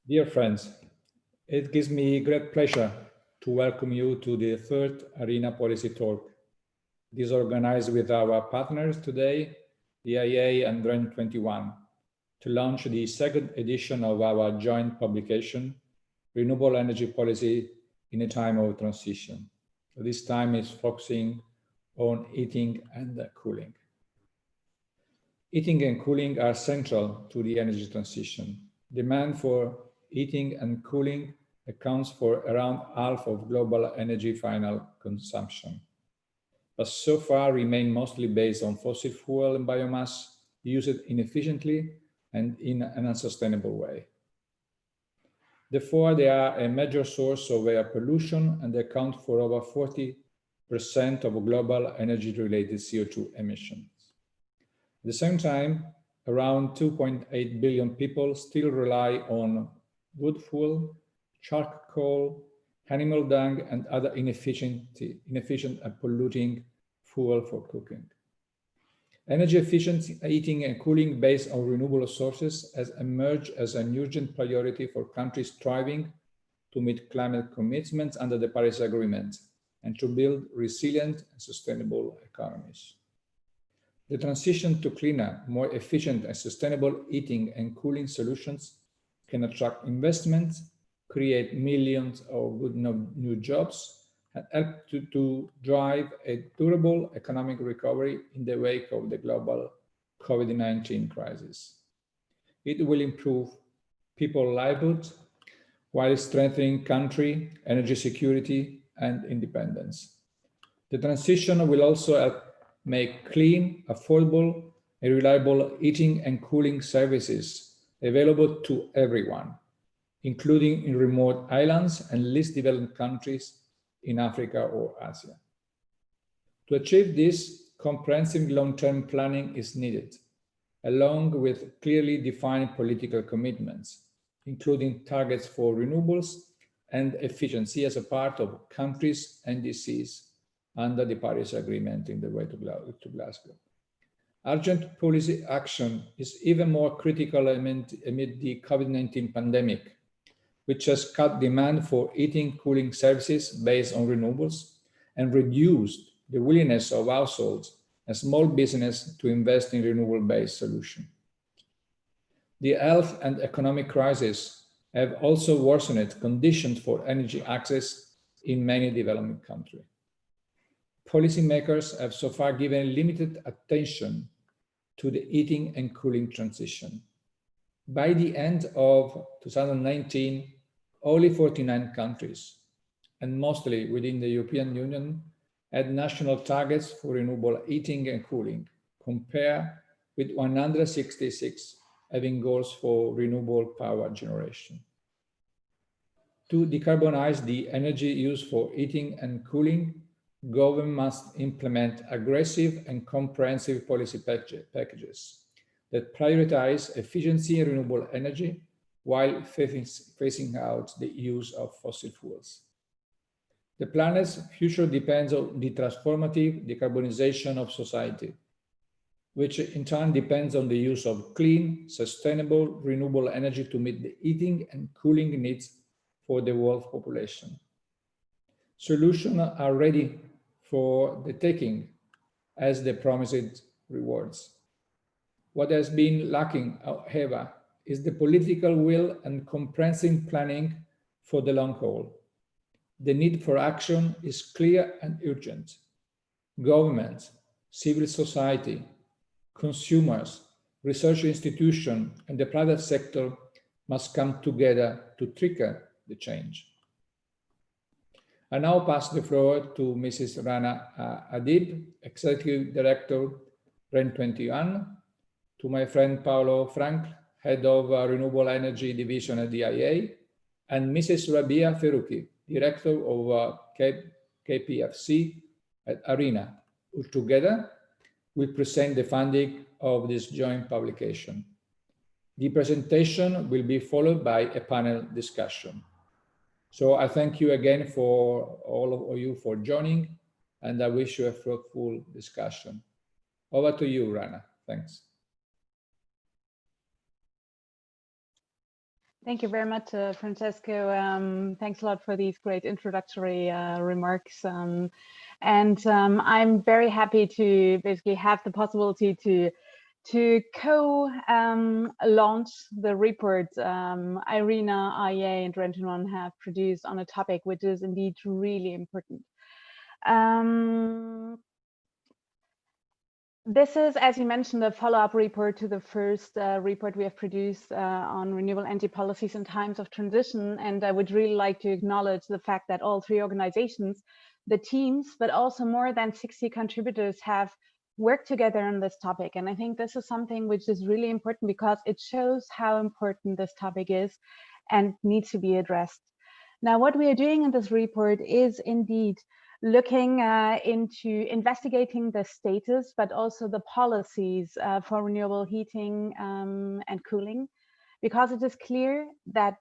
Dear friends, it gives me great pleasure to welcome you to the third IRENA Policy Talk. This is organized with our partners today, the IEA and REN21, to launch the second edition of our joint publication, Renewable Energy Policy in a Time of Transition. This time is focusing on heating and cooling. Heating and cooling are central to the energy transition. Demand for heating and cooling accounts for around half of global energy final consumption, but so far remain mostly based on fossil fuel and biomass used inefficiently and in an unsustainable way. Therefore, they are a major source of air pollution and account for over 40% of global energy-related CO2 emissions. At the same time, around 2.8 billion people still rely on wood fuel, charcoal, animal dung, and other inefficient and polluting fuel for cooking. Energy efficient heating and cooling based on renewable sources has emerged as an urgent priority for countries striving to meet climate commitments under the Paris Agreement and to build resilient and sustainable economies. The transition to cleaner, more efficient and sustainable heating and cooling solutions can attract investment, create millions of good new jobs, and help to drive a durable economic recovery in the wake of the global COVID-19 crisis. It will improve people's livelihoods while strengthening country, energy security, and independence. The transition will also help make clean, affordable, and reliable heating and cooling services available to everyone, including in remote islands and least developed countries in Africa or Asia. To achieve this, comprehensive long-term planning is needed, along with clearly defined political commitments, including targets for renewables and efficiency as a part of countries' NDCs under the Paris Agreement in the way to Glasgow. Urgent policy action is even more critical amid the COVID-19 pandemic, which has cut demand for heating cooling services based on renewables and reduced the willingness of households and small business to invest in renewable-based solutions. The health and economic crisis have also worsened conditions for energy access in many developing countries. Policymakers have so far given limited attention to the heating and cooling transition. By the end of 2019, only 49 countries, and mostly within the European Union, had national targets for renewable heating and cooling, compared with 166 having goals for renewable power generation. To decarbonize the energy used for heating and cooling, government must implement aggressive and comprehensive policy packages that prioritize efficiency in renewable energy while phasing out the use of fossil fuels. The planet's future depends on the transformative decarbonization of society, which in turn depends on the use of clean, sustainable, renewable energy to meet the heating and cooling needs for the world population. Solutions are ready for the taking as the promised rewards. What has been lacking, however, is the political will and comprehensive planning for the long haul. The need for action is clear and urgent. Governments, civil society, consumers, research institutions, and the private sector must come together to trigger the change. I now pass the floor to Mrs. Rana Adib, Executive Director, REN21, to my friend Paolo Frank, Head of Renewable Energy Division at the IEA, and Mrs. Rabia Feruki, Director of KPFC at IRENA, who together will present the funding of this joint publication. The presentation will be followed by a panel discussion. So I thank you again for all of you for joining, and I wish you a fruitful discussion. Over to you, Rana. Thanks. Thank you very much, Francesco. Thanks a lot for these great introductory remarks. I'm very happy to basically have the possibility to co-launch the report IRENA, IEA and REN21 have produced on a topic which is indeed really important. This is, as you mentioned, a follow-up report to the first report we have produced on renewable energy policies in times of transition. And I would really like to acknowledge the fact that all three organizations, the teams, but also more than 60 contributors have worked together on this topic. And I think this is something which is really important because it shows how important this topic is and needs to be addressed. Now, what we are doing in this report is indeed looking into investigating the status, but also the policies for renewable heating and cooling, because it is clear that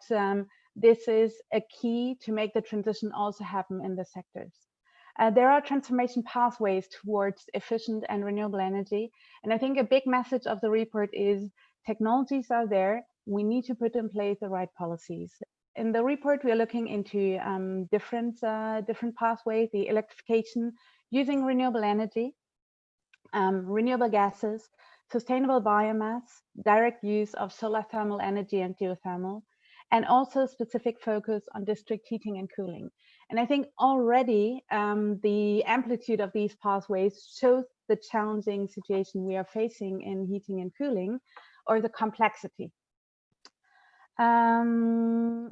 this is a key to make the transition also happen in the sectors. There are transformation pathways towards efficient and renewable energy. And I think a big message of the report is technologies are there. We need to put in place the right policies. In the report, we are looking into different pathways, the electrification using renewable energy, renewable gases, sustainable biomass, direct use of solar thermal energy and geothermal, and also specific focus on district heating and cooling. And I think already the amplitude of these pathways shows the challenging situation we are facing in heating and cooling, or the complexity.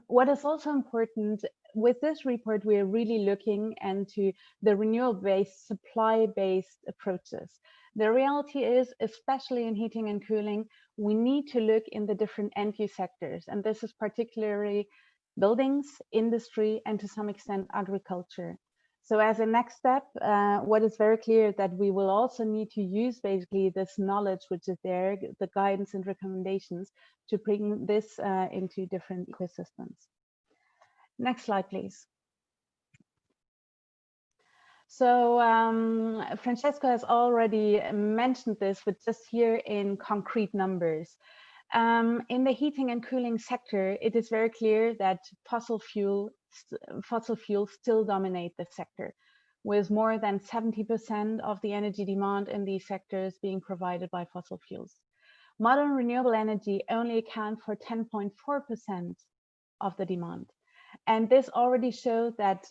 What is also important with this report, we are really looking into the renewable-based, supply-based approaches. The reality is, especially in heating and cooling, we need to look in the different end-use sectors, and this is particularly buildings, industry, and to some extent agriculture. So as a next step, what is very clear that we will also need to use basically this knowledge which is there, the guidance and recommendations, to bring this into different ecosystems. Next slide, please. So Francesco has already mentioned this, but just here in concrete numbers. In the heating and cooling sector, it is very clear that fossil fuels still dominate the sector, with more than 70% of the energy demand in these sectors being provided by fossil fuels. Modern renewable energy only accounts for 10.4% of the demand. And this already shows that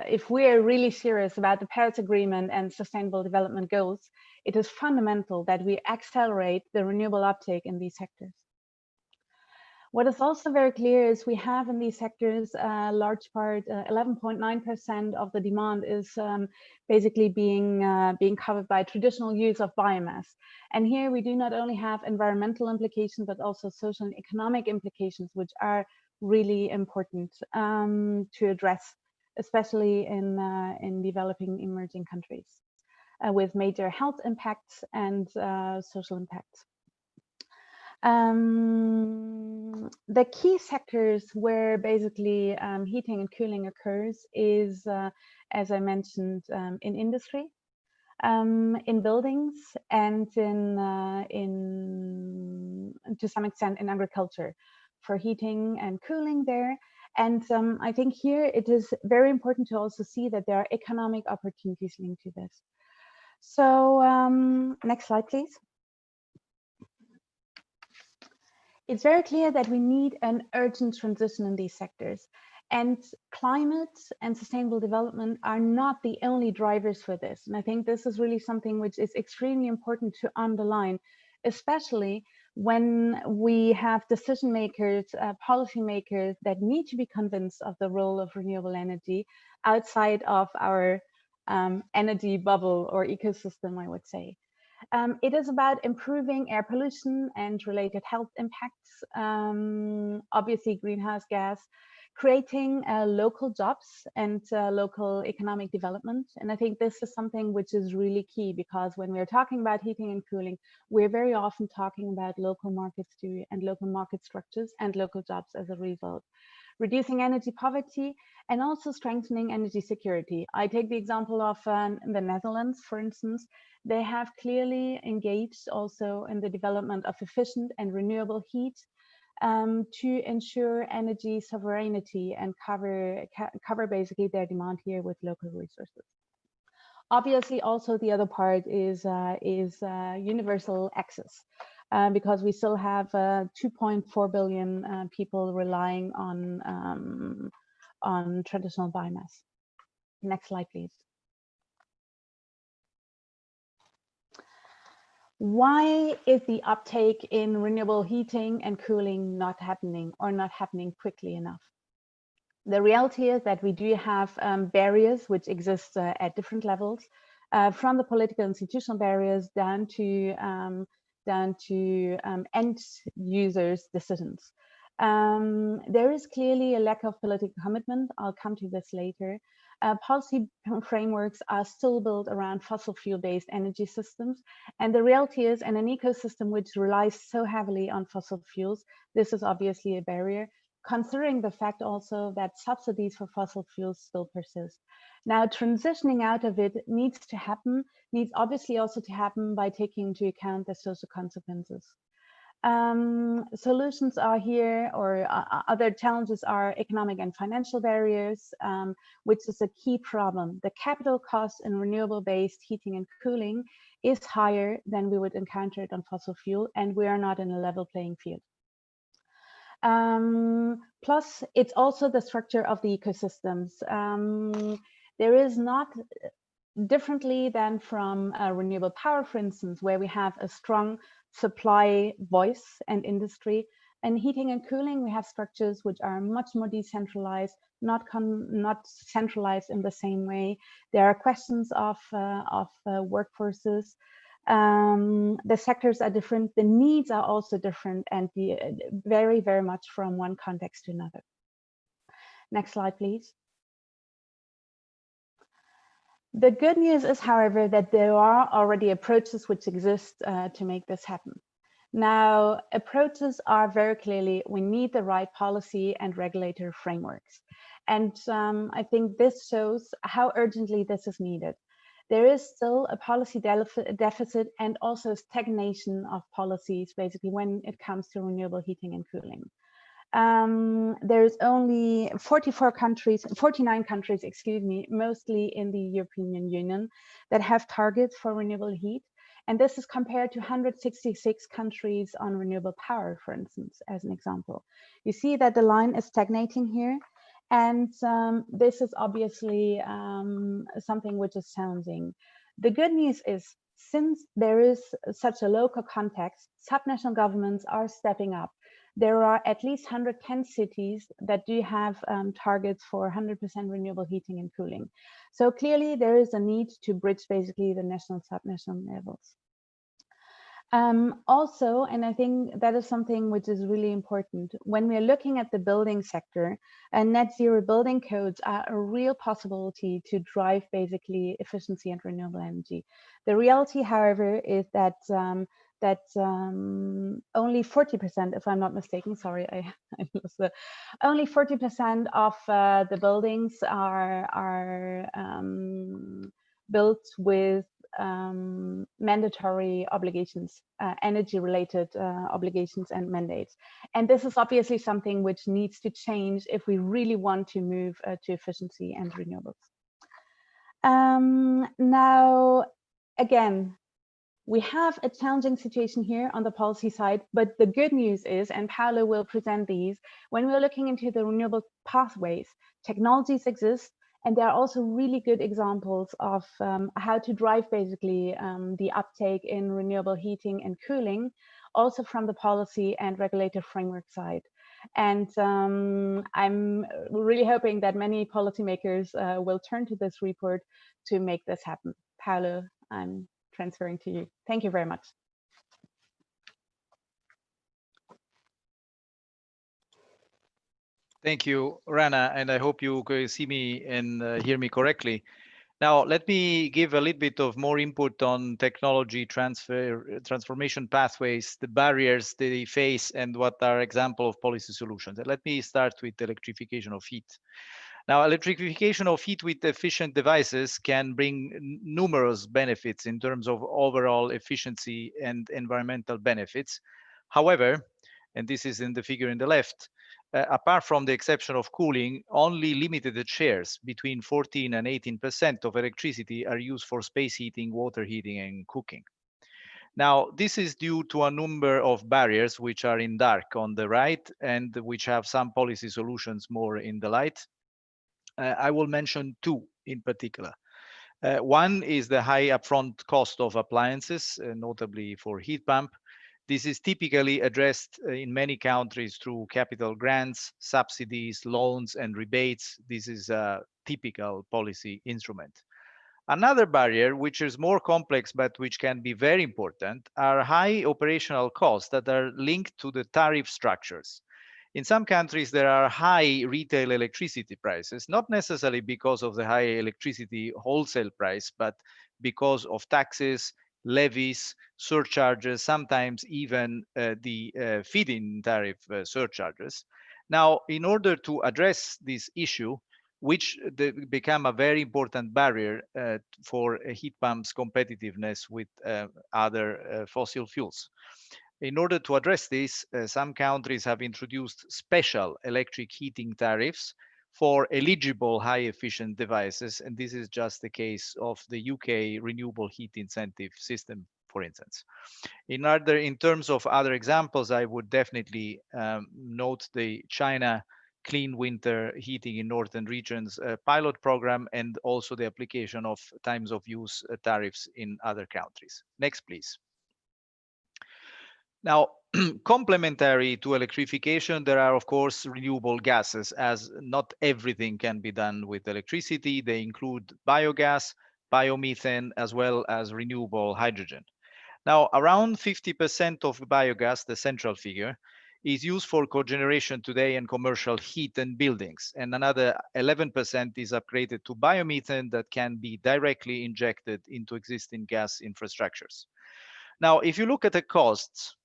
if we are really serious about the Paris Agreement and Sustainable Development Goals, it is fundamental that we accelerate the renewable uptake in these sectors. What is also very clear is we have in these sectors a large part, 11.9% of the demand is basically being covered by traditional use of biomass. And here we do not only have environmental implications, but also social and economic implications, which are really important to address, especially in developing emerging countries, with major health impacts and social impacts. The key sectors where basically heating and cooling occurs is, as I mentioned, in industry, in buildings, and to some extent in agriculture, for heating and cooling there. And I think here it is very important to also see that there are economic opportunities linked to this. So next slide, please. It's very clear that we need an urgent transition in these sectors, and climate and sustainable development are not the only drivers for this. And I think this is really something which is extremely important to underline, especially when we have decision makers, policy makers that need to be convinced of the role of renewable energy outside of our energy bubble or ecosystem, I would say. It is about improving air pollution and related health impacts, obviously greenhouse gas, creating local jobs and local economic development. And I think this is something which is really key, because when we're talking about heating and cooling, we're very often talking about local markets too, and local market structures and local jobs as a result. Reducing energy poverty and also strengthening energy security. I take the example of the Netherlands, for instance. They have clearly engaged also in the development of efficient and renewable heat to ensure energy sovereignty and cover basically their demand here with local resources. Obviously, also the other part is universal access, because we still have 2.4 billion people relying on traditional biomass. Next slide, please. Why is the uptake in renewable heating and cooling not happening, or not happening quickly enough? The reality is that we do have barriers which exist at different levels, from the political institutional barriers down to end users' decisions. There is clearly a lack of political commitment. I'll come to this later. Policy frameworks are still built around fossil fuel-based energy systems. And the reality is, in an ecosystem which relies so heavily on fossil fuels, this is obviously a barrier, considering the fact also that subsidies for fossil fuels still persist. Now, transitioning out of it needs to happen, needs obviously also to happen by taking into account the social consequences. Solutions are here, or other challenges are economic and financial barriers, which is a key problem. The capital cost in renewable-based heating and cooling is higher than we would encounter it on fossil fuel, and we are not in a level playing field. Plus, it's also the structure of the ecosystems. There is not, differently than from renewable power, for instance, where we have a strong supply voice and industry. In heating and cooling, we have structures which are much more decentralized, not centralized in the same way. There are questions of workforces. The sectors are different, the needs are also different, and very, very much from one context to another. Next slide, please. The good news is, however, that there are already approaches which exist to make this happen. Now, approaches are very clearly, we need the right policy and regulatory frameworks. And I think this shows how urgently this is needed. There is still a policy deficit and also stagnation of policies, basically, when it comes to renewable heating and cooling. There's only 49 countries, excuse me, mostly in the European Union, that have targets for renewable heat. And this is compared to 166 countries on renewable power, for instance, as an example. You see that the line is stagnating here. And this is obviously something which is challenging. The good news is, since there is such a local context, subnational governments are stepping up. There are at least 110 cities that do have targets for 100% renewable heating and cooling. So clearly there is a need to bridge basically the national, subnational levels. Also, and I think that is something which is really important, when we're looking at the building sector, net zero building codes are a real possibility to drive basically efficiency and renewable energy. The reality, however, is that only 40%, if I'm not mistaken, sorry, I lost the, only 40% of the buildings are built with mandatory obligations, energy-related obligations and mandates. And this is obviously something which needs to change if we really want to move to efficiency and renewables. Now, again, we have a challenging situation here on the policy side, but the good news is, and Paolo will present these, when we're looking into the renewable pathways, technologies exist, and there are also really good examples of how to drive basically the uptake in renewable heating and cooling, also from the policy and regulator framework side. And I'm really hoping that many policymakers will turn to this report to make this happen. Paolo, I'm transferring to you. Thank you very much. Thank you, Rana, and I hope you can see me and hear me correctly. Now, let me give a little bit of more input on technology transformation pathways, the barriers they face, and what are examples of policy solutions. And let me start with electrification of heat. Now, electrification of heat with efficient devices can bring numerous benefits in terms of overall efficiency and environmental benefits. However, and this is in the figure in the left, apart from the exception of cooling, only limited shares between 14 and 18% of electricity are used for space heating, water heating, and cooking. Now, this is due to a number of barriers which are in dark on the right and which have some policy solutions more in the light. I will mention two in particular. One is the high upfront cost of appliances, notably for heat pump. This is typically addressed in many countries through capital grants, subsidies, loans, and rebates. This is a typical policy instrument. Another barrier, which is more complex but which can be very important, are high operational costs that are linked to the tariff structures. In some countries, there are high retail electricity prices, not necessarily because of the high electricity wholesale price, but because of taxes, levies, surcharges, sometimes even the feed-in tariff surcharges. Now, in order to address this issue, which become a very important barrier for heat pumps' competitiveness with other fossil fuels. In order to address this, some countries have introduced special electric heating tariffs for eligible high-efficient devices, and this is just the case of the UK renewable heat incentive system, for instance. In terms of other examples, I would definitely note the China Clean Winter Heating in Northern Regions pilot program, and also the application of times of use tariffs in other countries. Next, please. Now, complementary to electrification, there are, of course, renewable gases, as not everything can be done with electricity. They include biogas, biomethane, as well as renewable hydrogen. Now, around 50% of biogas, the central figure, is used for cogeneration today and commercial heat and buildings. And another 11% is upgraded to biomethane that can be directly injected into existing gas infrastructures. Now, if you look at the costs,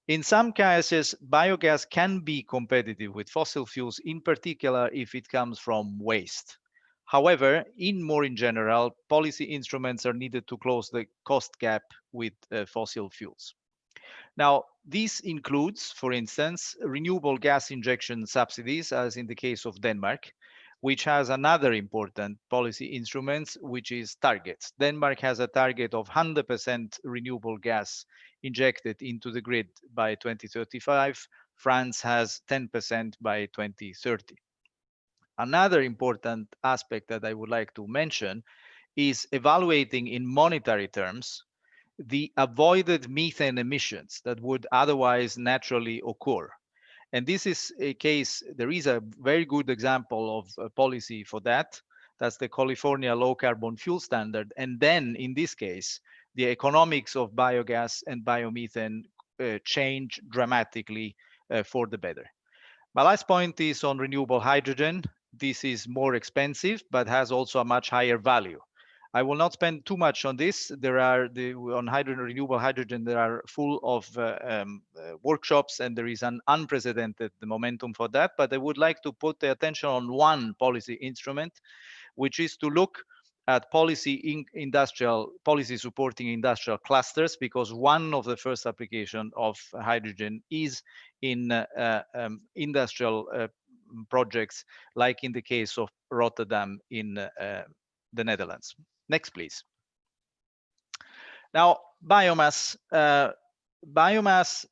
in some cases, biogas can be competitive with fossil fuels, in particular if it comes from waste. However, more in general, policy instruments are needed to close the cost gap with fossil fuels. Now, this includes, for instance, renewable gas injection subsidies, as in the case of Denmark, which has another important policy instrument, which is targets. Denmark has a target of 100% renewable gas injected into the grid by 2035. France has 10% by 2030. Another important aspect that I would like to mention is evaluating in monetary terms the avoided methane emissions that would otherwise naturally occur. And this is a case, there is a very good example of a policy for that. That's the California Low Carbon Fuel Standard. And then in this case, the economics of biogas and biomethane change dramatically for the better. My last point is on renewable hydrogen. This is more expensive, but has also a much higher value. I will not spend too much on this. On renewable hydrogen, there are full of workshops, and there is an unprecedented momentum for that. But I would like to put the attention on one policy instrument, which is to look at policy supporting industrial clusters, because one of the first application of hydrogen is in industrial projects, like in the case of Rotterdam in the Netherlands. Next, please. Now, biomass. Biomass,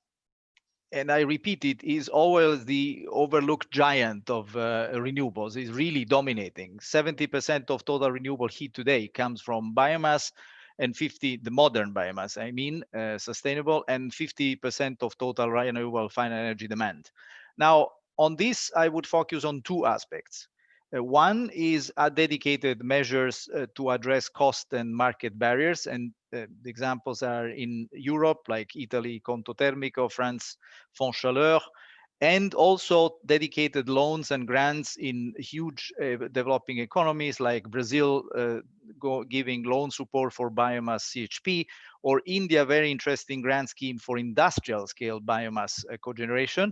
and I repeat it, is always the overlooked giant of renewables. It's really dominating. 70% of total renewable heat today comes from biomass, and the modern biomass, I mean, sustainable, and 50% of total renewable final energy demand. Now, on this, I would focus on two aspects. One is dedicated measures to address cost and market barriers. And the examples are in Europe, like Italy, Conto Termico, France, Fonds Chaleur, and also dedicated loans and grants in huge developing economies like Brazil, giving loan support for biomass CHP, or India, very interesting grant scheme for industrial scale biomass cogeneration.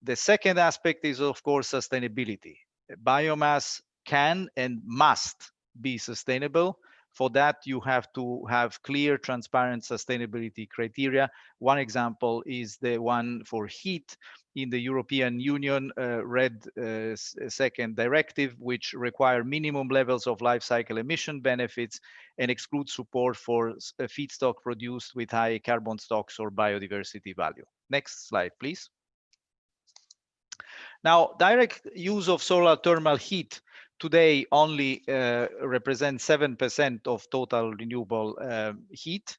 The second aspect is, of course, sustainability. Biomass can and must be sustainable For that, you have to have clear, transparent sustainability criteria. One example is the one for heat in the European Union RED second directive, which require minimum levels of life cycle emission benefits and exclude support for feedstock produced with high carbon stocks or biodiversity value. Next slide, please. Now, direct use of solar thermal heat today only represents 7% of total renewable heat,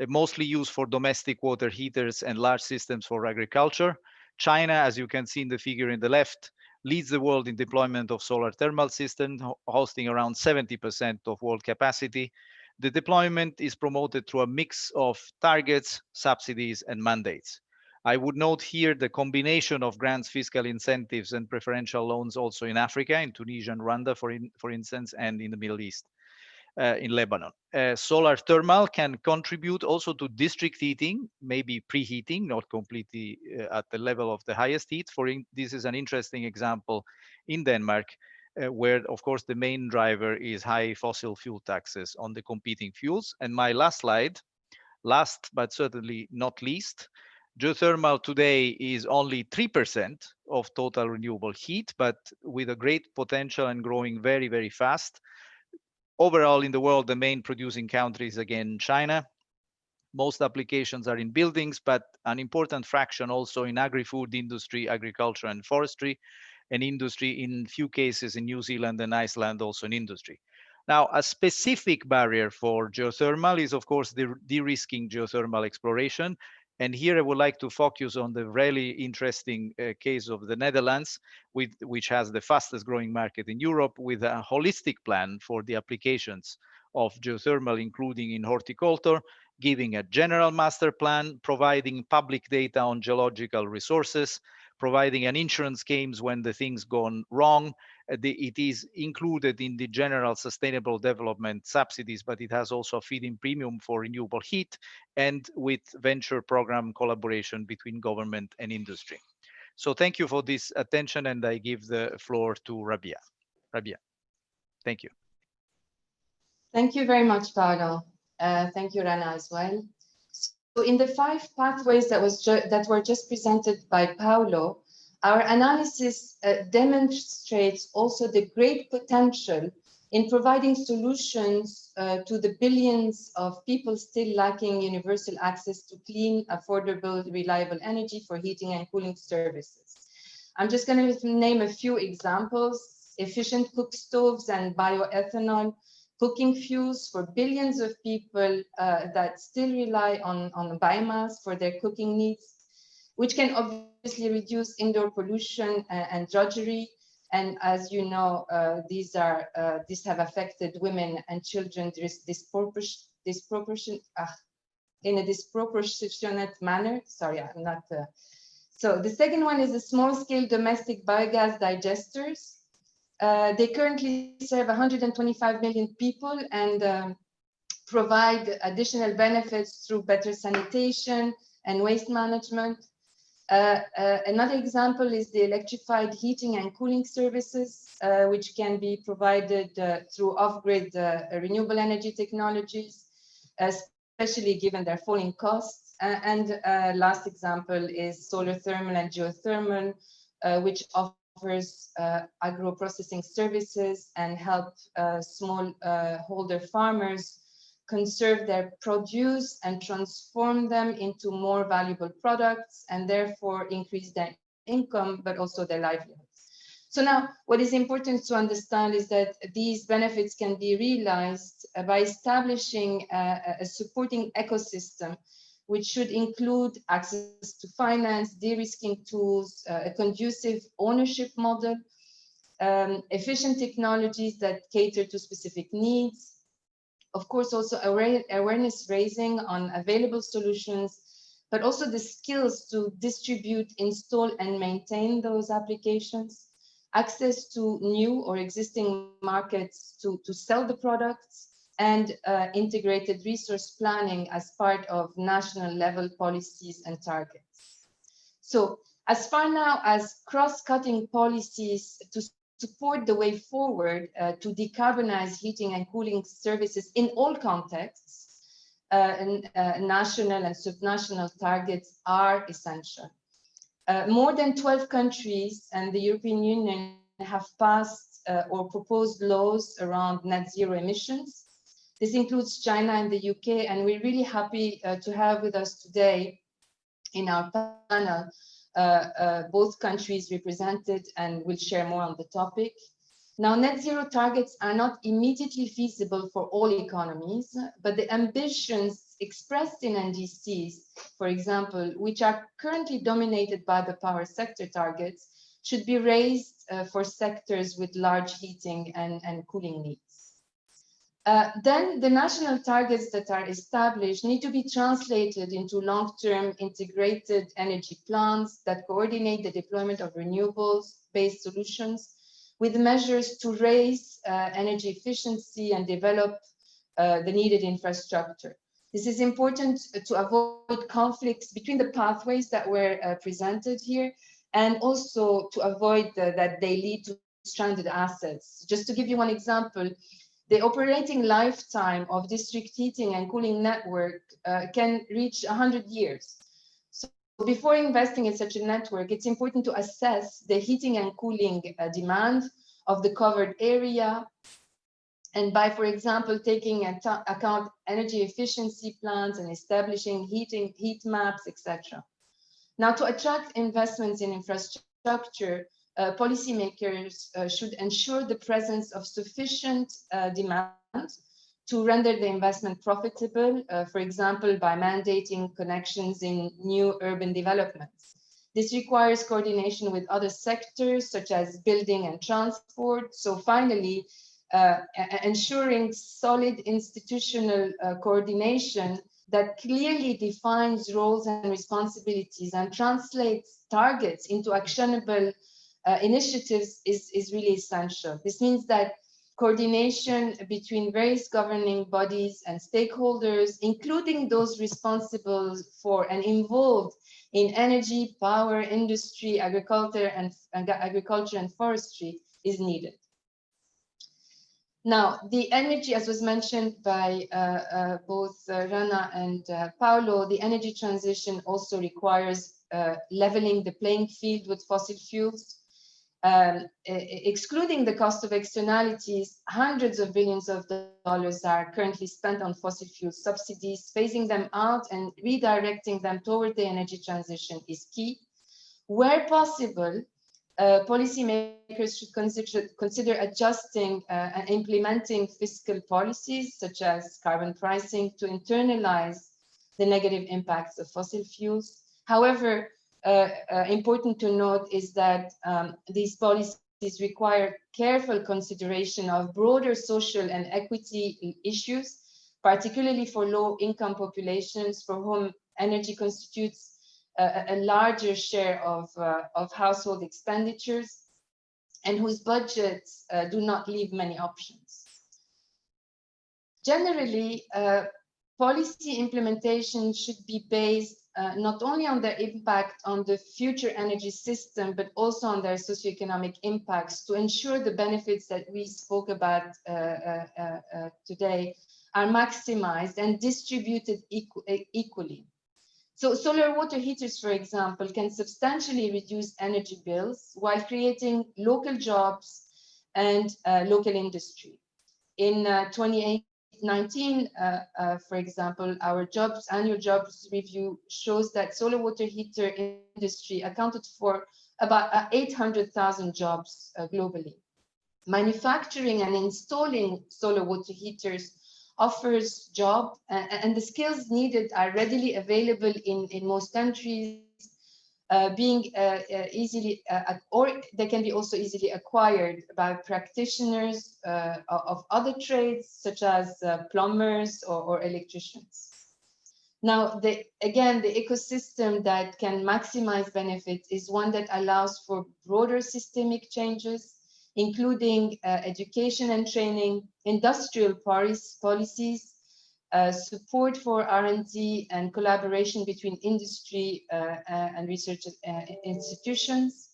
mostly used for domestic water heaters and large systems for agriculture. China, as you can see in the figure in the left, leads the world in deployment of solar thermal systems, hosting around 70% of world capacity. The deployment is promoted through a mix of targets, subsidies, and mandates. I would note here the combination of grants, fiscal incentives, and preferential loans also in Africa, in Tunisia and Rwanda, for instance, and in the Middle East, in Lebanon. Solar thermal can contribute also to district heating, maybe preheating, not completely at the level of the highest heat. This is an interesting example in Denmark, where, of course, the main driver is high fossil fuel taxes on the competing fuels. And my last slide, last but certainly not least, geothermal today is only 3% of total renewable heat, but with a great potential and growing very, very fast. Overall, in the world, the main producing country is again China. Most applications are in buildings, but an important fraction also in agri-food industry, agriculture and forestry, and industry in few cases in New Zealand and Iceland, also in industry. Now, a specific barrier for geothermal is, of course, the de-risking geothermal exploration. And here I would like to focus on the really interesting case of the Netherlands, which has the fastest growing market in Europe, with a holistic plan for the applications of geothermal, including in horticulture, giving a general master plan, providing public data on geological resources, providing an insurance schemes when the things gone wrong. It is included in the general sustainable development subsidies, but it has also a feed-in premium for renewable heat, and with venture program collaboration between government and industry. So thank you for this attention, and I give the floor to Rabia. Rabia, thank you. Thank you very much, Paolo. Thank you, Rana, as well. So in the 5 pathways that were just presented by Paolo, our analysis demonstrates also the great potential in providing solutions to the billions of people still lacking universal access to clean, affordable, reliable energy for heating and cooling services. I'm just going to name a few examples: efficient cook stoves and bioethanol, cooking fuels for billions of people that still rely on biomass for their cooking needs, which can obviously reduce indoor pollution and drudgery. And as you know, these have affected women and children in a disproportionate manner. Sorry, I'm not. So the second one is the small-scale domestic biogas digesters. They currently serve 125 million people and provide additional benefits through better sanitation and waste management. Another example is the electrified heating and cooling services, which can be provided through off-grid renewable energy technologies, especially given their falling costs. And last example is solar thermal and geothermal, which offers agro-processing services and help small-holder farmers conserve their produce and transform them into more valuable products, and therefore increase their income, but also their livelihoods. So now, what is important to understand is that these benefits can be realized by establishing a supporting ecosystem, which should include access to finance, de-risking tools, a conducive ownership model, efficient technologies that cater to specific needs, of course, also awareness raising on available solutions, but also the skills to distribute, install, and maintain those applications, access to new or existing markets to sell the products, and integrated resource planning as part of national level policies and targets. So as far now as cross-cutting policies to support the way forward to decarbonize heating and cooling services in all contexts, national and subnational targets are essential. More than 12 countries and the European Union have passed or proposed laws around net zero emissions. This includes China and the UK, and we're really happy to have with us today in our panel both countries represented, and we'll share more on the topic. Now, net zero targets are not immediately feasible for all economies, but the ambitions expressed in NDCs, for example, which are currently dominated by the power sector targets, should be raised for sectors with large heating and cooling needs. Then the national targets that are established need to be translated into long-term integrated energy plans that coordinate the deployment of renewables-based solutions with measures to raise energy efficiency and develop the needed infrastructure. This is important to avoid conflicts between the pathways that were presented here, and also to avoid that they lead to stranded assets. Just to give you one example, the operating lifetime of district heating and cooling network can reach 100 years. So before investing in such a network, it's important to assess the heating and cooling demand of the covered area, and by, for example, taking into account energy efficiency plans and establishing heat maps, etc. Now, to attract investments in infrastructure, policymakers should ensure the presence of sufficient demand to render the investment profitable, for example, by mandating connections in new urban developments. This requires coordination with other sectors, such as building and transport. So finally, ensuring solid institutional coordination that clearly defines roles and responsibilities and translates targets into actionable initiatives is really essential. This means that coordination between various governing bodies and stakeholders, including those responsible for and involved in energy, power, industry, agriculture, and forestry, is needed. Now, the energy, as was mentioned by both Rana and Paolo, the energy transition also requires leveling the playing field with fossil fuels. Excluding the cost of externalities, hundreds of billions of dollars are currently spent on fossil fuel subsidies. Phasing them out and redirecting them toward the energy transition is key. Where possible, policymakers should consider adjusting and implementing fiscal policies such as carbon pricing to internalize the negative impacts of fossil fuels. However, important to note is that these policies require careful consideration of broader social and equity issues, particularly for low-income populations for whom energy constitutes a larger share of household expenditures and whose budgets do not leave many options. Generally, policy implementation should be based not only on their impact on the future energy system, but also on their socioeconomic impacts to ensure the benefits that we spoke about today are maximized and distributed equally. So solar water heaters, for example, can substantially reduce energy bills while creating local jobs and local industry. In 2019, for example, our annual jobs review shows that solar water heater industry accounted for about 800,000 jobs globally. Manufacturing and installing solar water heaters offers job, and the skills needed are readily available in most countries, being easily, or they can be also easily acquired by practitioners of other trades, such as plumbers or electricians. Now, again, the ecosystem that can maximize benefits is one that allows for broader systemic changes, including education and training, industrial policies, support for R&D and collaboration between industry and research institutions,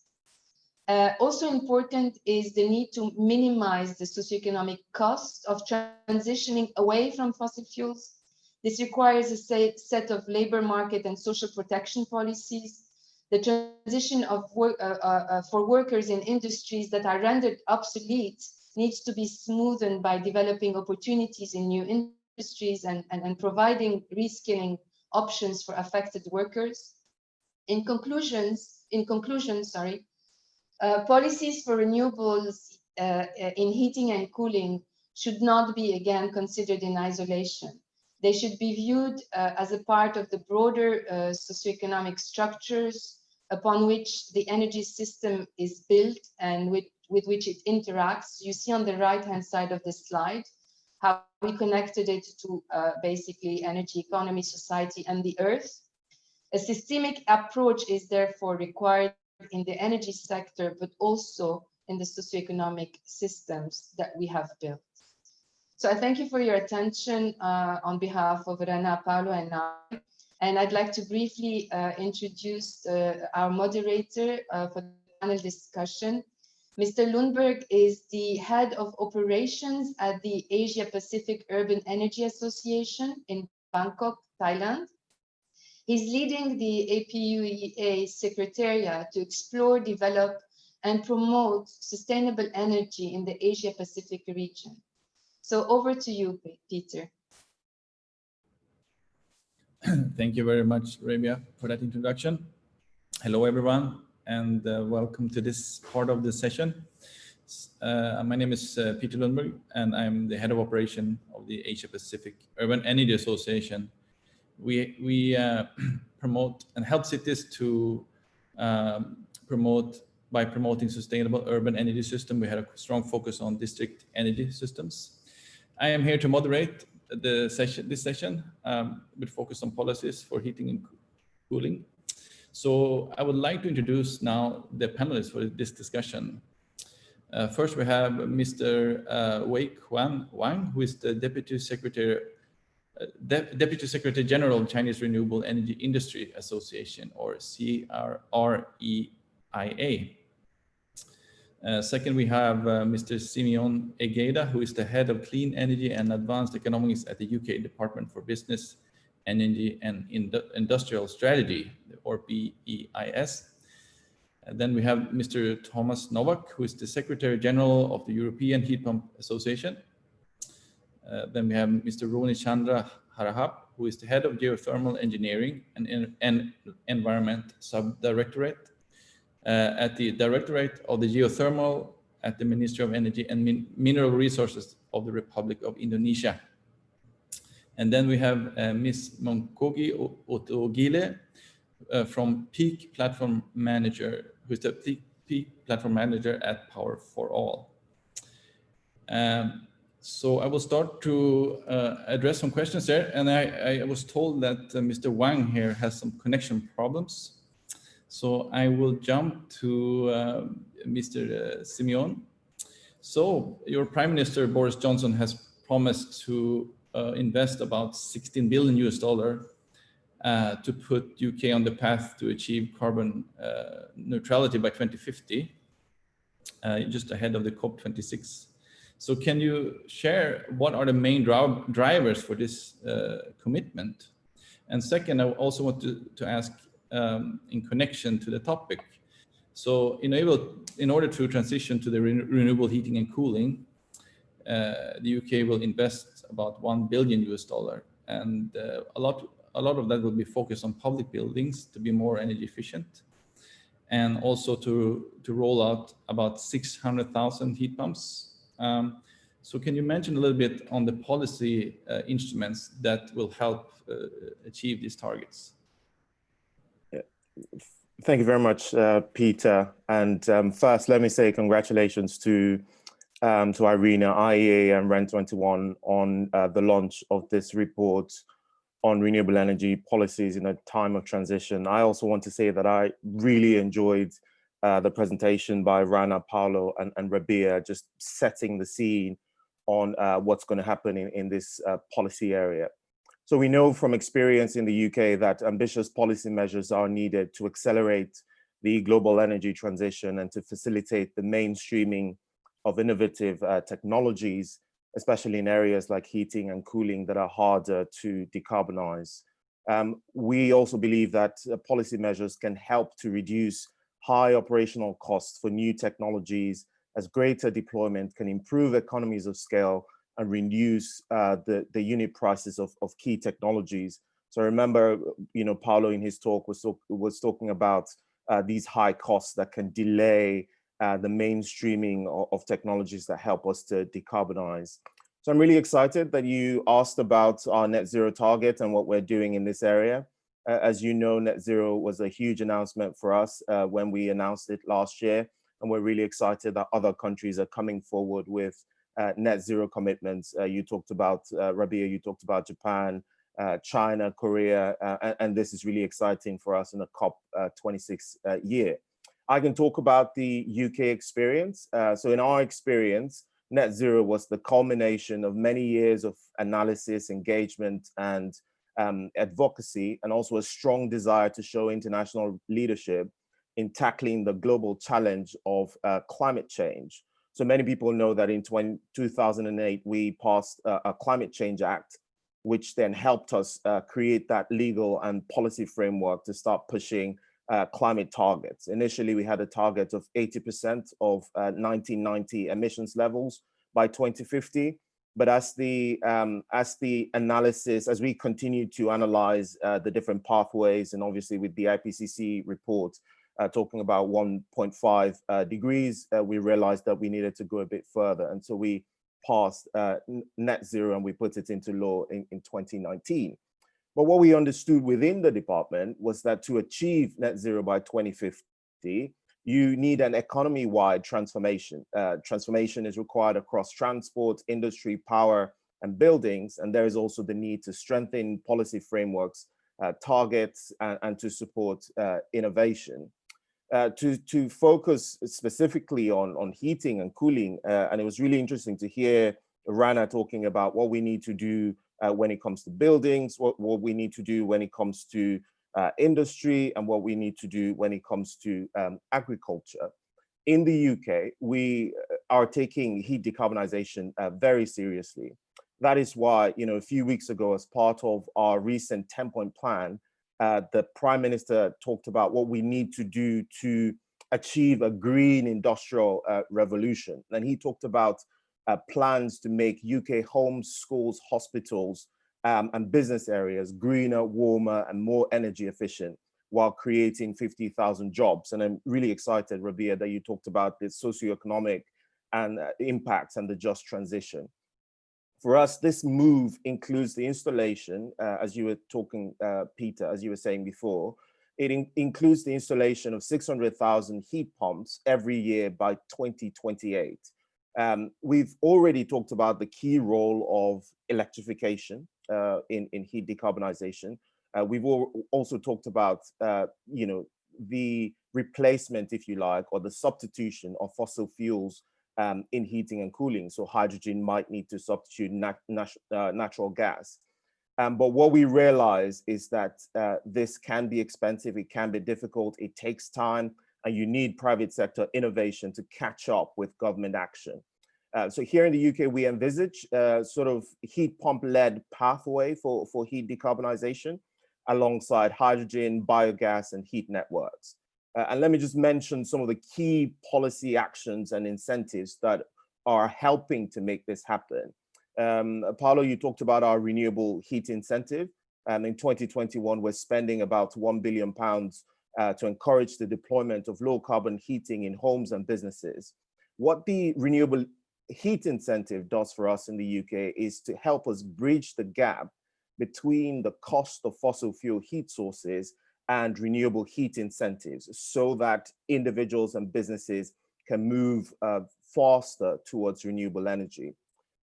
Also important is the need to minimize the socioeconomic cost of transitioning away from fossil fuels. This requires a set of labor market and social protection policies. The transition of for workers in industries that are rendered obsolete needs to be smoothened by developing opportunities in new industries and providing reskilling options for affected workers. In conclusion, policies for renewables in heating and cooling should not be again considered in isolation. They should be viewed as a part of the broader socioeconomic structures upon which the energy system is built and with which it interacts. You see on the right-hand side of the slide how we connected it to basically energy, economy, society, and the earth. A systemic approach is therefore required in the energy sector, but also in the socioeconomic systems that we have built. So I thank you for your attention on behalf of Rana, Paolo, and I. And I'd like to briefly introduce our moderator for the panel discussion. Mr. Lundberg is the head of operations at the Asia Pacific Urban Energy Association in Bangkok, Thailand. He's leading the APUEA Secretariat to explore, develop, and promote sustainable energy in the Asia Pacific region. So over to you, Peter. Thank you very much, Rabia, for that introduction. Hello, everyone, and welcome to this part of the session. My name is Peter Lundberg, and I'm the head of operation of the Asia Pacific Urban Energy Association. We promote and help cities to by promoting sustainable urban energy system. We had a strong focus on district energy systems. I am here to moderate this session with focus on policies for heating and cooling. So I would like to introduce now the panelists for this discussion. First, we have Mr. Wei Wang, who is the Deputy Secretary General of Chinese Renewable Energy Industry Association, or CREIA. Second, we have Mr. Simeon Egeda, who is the head of Clean Energy and Advanced Economics at the UK Department for Business, Energy and Industrial Strategy, or BEIS. And then we have Mr. Thomas Novak, who is the Secretary General of the European Heat Pump Association. Then we have Mr. Roni Chandra Harahap, who is the head of Geothermal Engineering and Environment Subdirectorate at the Directorate of the Geothermal at the Ministry of Energy and Mineral Resources of the Republic of Indonesia. And then we have Ms. Monkogi Otogile from Peak Platform Manager, who is the Peak Platform Manager at Power for All. So I will start to address some questions there. And I was told that Mr. Wang here has some connection problems. So I will jump to Mr. Simeon. So your Prime Minister, Boris Johnson, has promised to invest about $16 billion to put UK on the path to achieve carbon neutrality by 2050, just ahead of the COP26. So can you share what are the main drivers for this commitment? And second, I also want to ask in connection to the topic. So in order to transition to the renewable heating and cooling, the UK will invest about $1 billion, and a lot of that will be focused on public buildings to be more energy efficient, and also to roll out about 600,000 heat pumps. So can you mention a little bit on the policy instruments that will help achieve these targets? Thank you very much, Peter. And first, let me say congratulations to IRENA, IEA and REN21 on the launch of this report on renewable energy policies in a time of transition. I also want to say that I really enjoyed the presentation by Rana, Paolo and Rabia, just setting the scene on what's going to happen in this policy area. So we know from experience in the UK that ambitious policy measures are needed to accelerate the global energy transition and to facilitate the mainstreaming of innovative technologies, especially in areas like heating and cooling that are harder to decarbonize. We also believe that policy measures can help to reduce high operational costs for new technologies, as greater deployment can improve economies of scale and reduce the unit prices of key technologies. So I remember, Paolo in his talk was talking about these high costs that can delay the mainstreaming of technologies that help us to decarbonize. So I'm really excited that you asked about our net zero target and what we're doing in this area. As you know, net zero was a huge announcement for us when we announced it last year. And we're really excited that other countries are coming forward with net zero commitments. You talked about, Rabia, you talked about Japan, China, Korea, and this is really exciting for us in the COP26 year. I can talk about the UK experience. So in our experience, net zero was the culmination of many years of analysis, engagement, and advocacy, and also a strong desire to show international leadership in tackling the global challenge of climate change. So many people know that in 2008, we passed a Climate Change Act, which then helped us create that legal and policy framework to start pushing climate targets. Initially, we had a target of 80% of 1990 emissions levels by 2050. But as the analysis, as we continue to analyze the different pathways, and obviously with the IPCC report talking about 1.5 degrees, we realized that we needed to go a bit further. And so we passed net zero and we put it into law in 2019. But what we understood within the department was that to achieve net zero by 2050, you need an economy-wide transformation. Transformation is required across transport, industry, power, and buildings. And there is also the need to strengthen policy frameworks, targets, and to support innovation. To focus specifically on heating and cooling, and it was really interesting to hear Rana talking about what we need to do when it comes to buildings, what we need to do when it comes to industry, and what we need to do when it comes to agriculture. In the UK, we are taking heat decarbonization very seriously. That is why, a few weeks ago, as part of our recent 10-point plan, the Prime Minister talked about what we need to do to achieve a green industrial revolution. And he talked about plans to make UK homes, schools, hospitals, and business areas greener, warmer, and more energy efficient, while creating 50,000 jobs. And I'm really excited, Rabia, that you talked about the socioeconomic and impacts and the just transition. For us, this move includes the installation, as you were talking, Peter, as you were saying before, it includes the installation of 600,000 heat pumps every year by 2028. We've already talked about the key role of electrification in heat decarbonization. We've also talked about, the replacement, if you like, or the substitution of fossil fuels in heating and cooling. So hydrogen might need to substitute natural gas. But what we realize is that this can be expensive, it can be difficult, it takes time, and you need private sector innovation to catch up with government action. So here in the UK, we envisage sort of heat pump-led pathway for heat decarbonization alongside hydrogen, biogas, and heat networks. And let me just mention some of the key policy actions and incentives that are helping to make this happen. Paolo, you talked about our renewable heat incentive. And in 2021, we're spending about £1 billion to encourage the deployment of low carbon heating in homes and businesses. What the renewable heat incentive does for us in the UK is to help us bridge the gap between the cost of fossil fuel heat sources and renewable heat incentives, so that individuals and businesses can move faster towards renewable energy.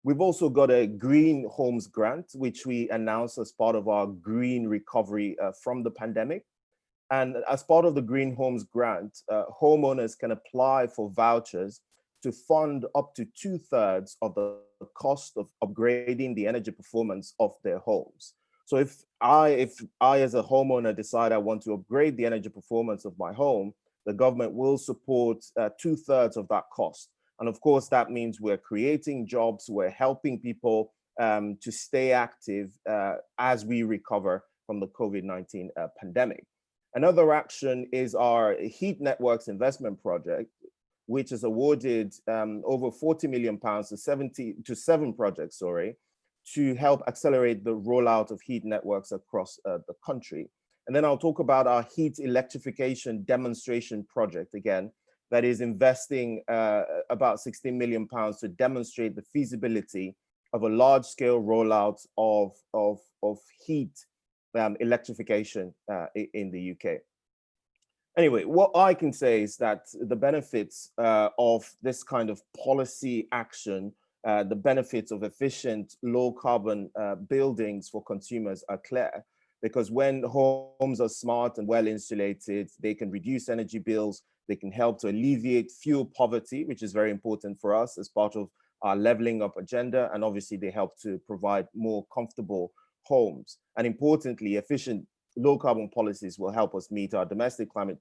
We've also got a green homes grant, which we announced as part of our green recovery from the pandemic. And as part of the green homes grant, homeowners can apply for vouchers to fund up to 2/3 of the cost of upgrading the energy performance of their homes. So if I as a homeowner decide I want to upgrade the energy performance of my home, the government will support 2/3 of that cost. And of course, that means we're creating jobs, we're helping people to stay active as we recover from the COVID-19 pandemic. Another action is our Heat Networks Investment Project, which has awarded over £40 million to 7 projects, to help accelerate the rollout of heat networks across the country. And then I'll talk about our heat electrification demonstration project again, that is investing about £16 million to demonstrate the feasibility of a large-scale rollout of heat electrification in the UK. Anyway, what I can say is that the benefits of this kind of policy action, the benefits of efficient, low-carbon buildings for consumers are clear, because when homes are smart and well-insulated, they can reduce energy bills, they can help to alleviate fuel poverty, which is very important for us as part of our leveling up agenda, and obviously they help to provide more comfortable homes. And importantly, efficient low-carbon policies will help us meet our domestic climate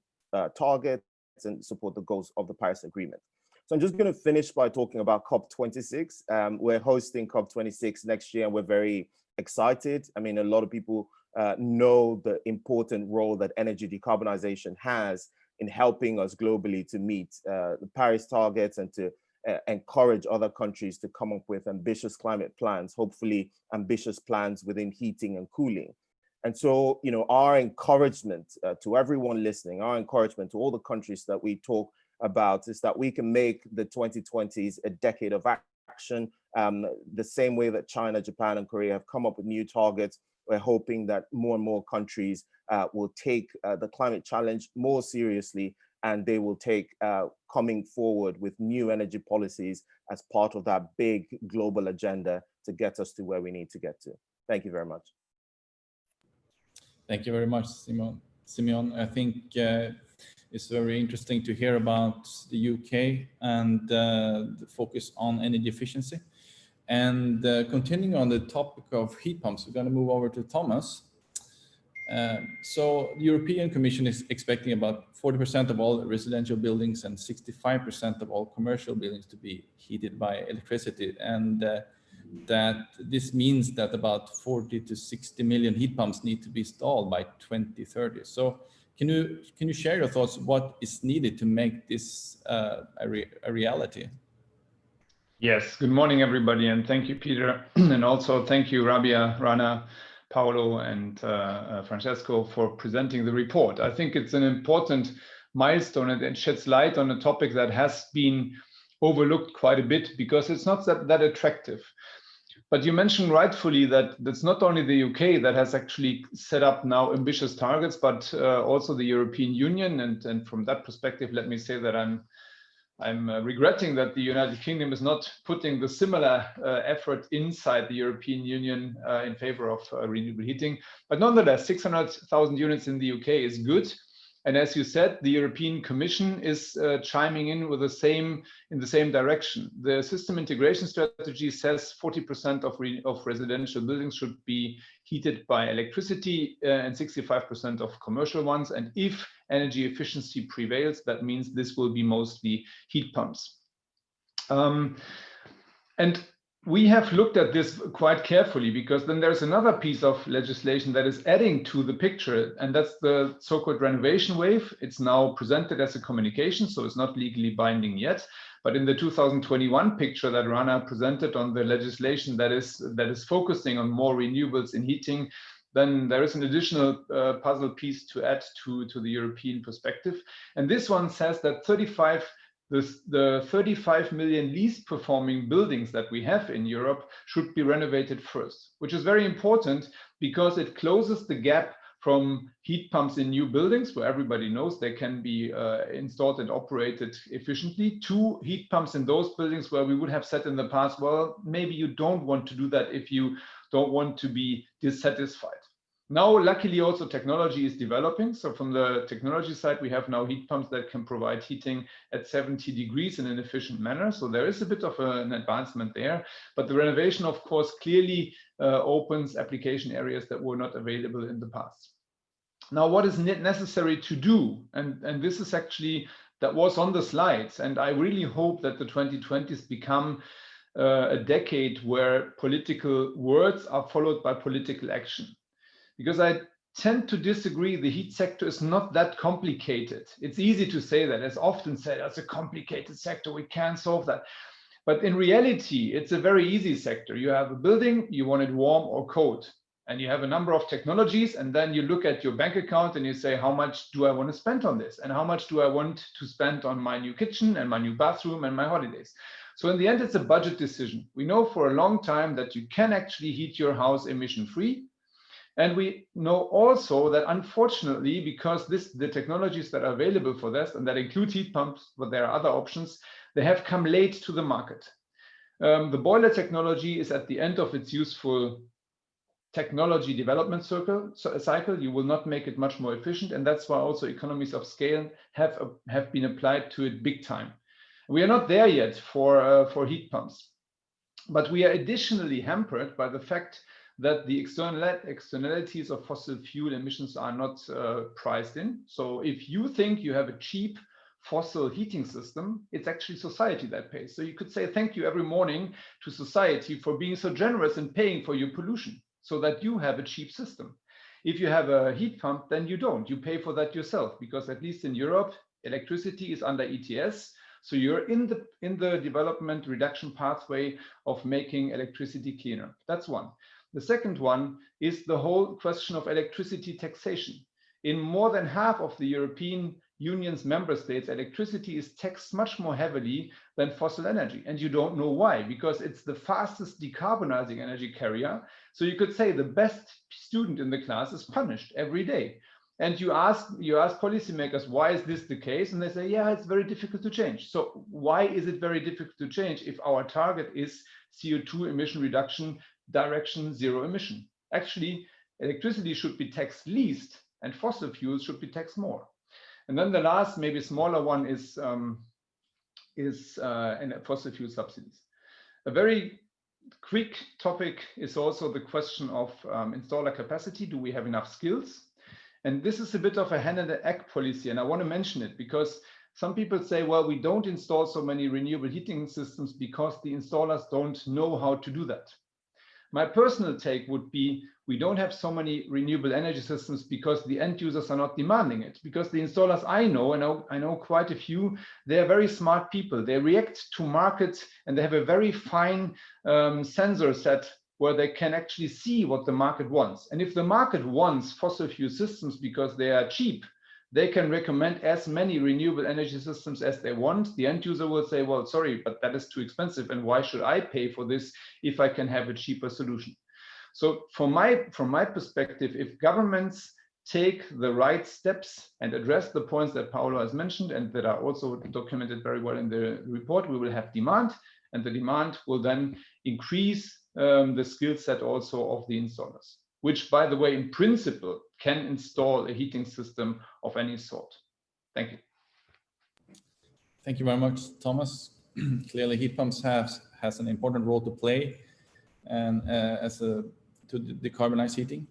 targets and support the goals of the Paris Agreement. So I'm just going to finish by talking about COP26. We're hosting COP26 next year, and we're very excited. I mean, a lot of people know the important role that energy decarbonization has in helping us globally to meet the Paris targets and to encourage other countries to come up with ambitious climate plans, hopefully ambitious plans within heating and cooling. And so, you know, our encouragement to everyone listening, our encouragement to all the countries that we talk about is that we can make the 2020s a decade of action, the same way that China, Japan, and Korea have come up with new targets. We're hoping that more and more countries will take the climate challenge more seriously, and they will take coming forward with new energy policies as part of that big global agenda to get us to where we need to get to. Thank you very much. Thank you very much, Simeon. I think it's very interesting to hear about the UK and the focus on energy efficiency. And continuing on the topic of heat pumps, we're going to move over to Thomas. So the European Commission is expecting about 40% of all residential buildings and 65% of all commercial buildings to be heated by electricity. And that this means that about 40 to 60 million heat pumps need to be installed by 2030. So can you share your thoughts? What is needed to make this a reality? Yes, good morning, everybody, and thank you, Peter, and also thank you, Rabia, Rana, Paolo, and Francesco for presenting the report. I think it's an important milestone, and it sheds light on a topic that has been overlooked quite a bit because it's not that attractive. But you mentioned rightfully that it's not only the UK that has actually set up now ambitious targets, but also the European Union. And from that perspective, let me say that I'm regretting that the United Kingdom is not putting the similar effort inside the European Union in favor of renewable heating. But nonetheless, 600,000 units in the UK is good. And as you said, the European Commission is chiming in with in the same direction. The system integration strategy says 40% of residential buildings should be heated by electricity and 65% of commercial ones. And if energy efficiency prevails, that means this will be mostly heat pumps. And we have looked at this quite carefully because then there's another piece of legislation that is adding to the picture, and that's the so-called renovation wave. It's now presented as a communication, so it's not legally binding yet. But in the 2021 picture that Rana presented on the legislation that is focusing on more renewables in heating, then there is an additional puzzle piece to add to the European perspective. And this one says that the 35 million least performing buildings that we have in Europe should be renovated first, which is very important because it closes the gap from heat pumps in new buildings where everybody knows they can be installed and operated efficiently to heat pumps in those buildings where we would have said in the past, well, maybe you don't want to do that if you don't want to be dissatisfied. Now, luckily, also technology is developing. So from the technology side, we have now heat pumps that can provide heating at 70 degrees in an efficient manner. So there is a bit of an advancement there. But the renovation, of course, clearly opens application areas that were not available in the past. Now, what is necessary to do? And this is actually, that was on the slides. And I really hope that the 2020s become a decade where political words are followed by political action. Because I tend to disagree, the heat sector is not that complicated. It's easy to say that, as often said, it's a complicated sector, we can't solve that. But in reality, it's a very easy sector. You have a building, you want it warm or cold, and you have a number of technologies, and then you look at your bank account and you say, how much do I want to spend on this? And how much do I want to spend on my new kitchen and my new bathroom and my holidays? So in the end, it's a budget decision. We know for a long time that you can actually heat your house emission-free. And we know also that, unfortunately, because the technologies that are available for this, and that include heat pumps, but there are other options, they have come late to the market. The boiler technology is at the end of its useful technology development cycle. You will not make it much more efficient, and that's why also economies of scale have been applied to it big time. We are not there yet for heat pumps, but we are additionally hampered by the fact that the externalities of fossil fuel emissions are not priced in. So if you think you have a cheap fossil heating system, it's actually society that pays. So you could say thank you every morning to society for being so generous and paying for your pollution so that you have a cheap system. If you have a heat pump, then you don't. You pay for that yourself, because at least in Europe, electricity is under ETS. So you're in the development reduction pathway of making electricity cleaner. That's one. The second one is the whole question of electricity taxation. In more than half of the European Union's member states, electricity is taxed much more heavily than fossil energy. And you don't know why, because it's the fastest decarbonizing energy carrier. So you could say the best student in the class is punished every day. And you ask policymakers, why is this the case? And they say, yeah, it's very difficult to change. So why is it very difficult to change if our target is CO2 emission reduction, direction zero emission? Actually, electricity should be taxed least and fossil fuels should be taxed more. And then the last, maybe smaller one is fossil fuel subsidies. A very quick topic is also the question of installer capacity. Do we have enough skills? And this is a bit of a hen and egg policy, and I want to mention it because some people say, well, we don't install so many renewable heating systems because the installers don't know how to do that. My personal take would be, we don't have so many renewable energy systems because the end users are not demanding it. Because the installers I know quite a few, they're very smart people. They react to markets and they have a very fine sensor set where they can actually see what the market wants. And if the market wants fossil fuel systems because they are cheap, they can recommend as many renewable energy systems as they want. The end user will say, well, sorry, but that is too expensive. And why should I pay for this if I can have a cheaper solution? So from my perspective, if governments take the right steps and address the points that Paolo has mentioned and that are also documented very well in the report, we will have demand, and the demand will then increase the skill set also of the installers, which, by the way, in principle, can install a heating system of any sort. Thank you. Thank you very much, Thomas. Clearly, heat pumps has an important role to play, and to decarbonize heating.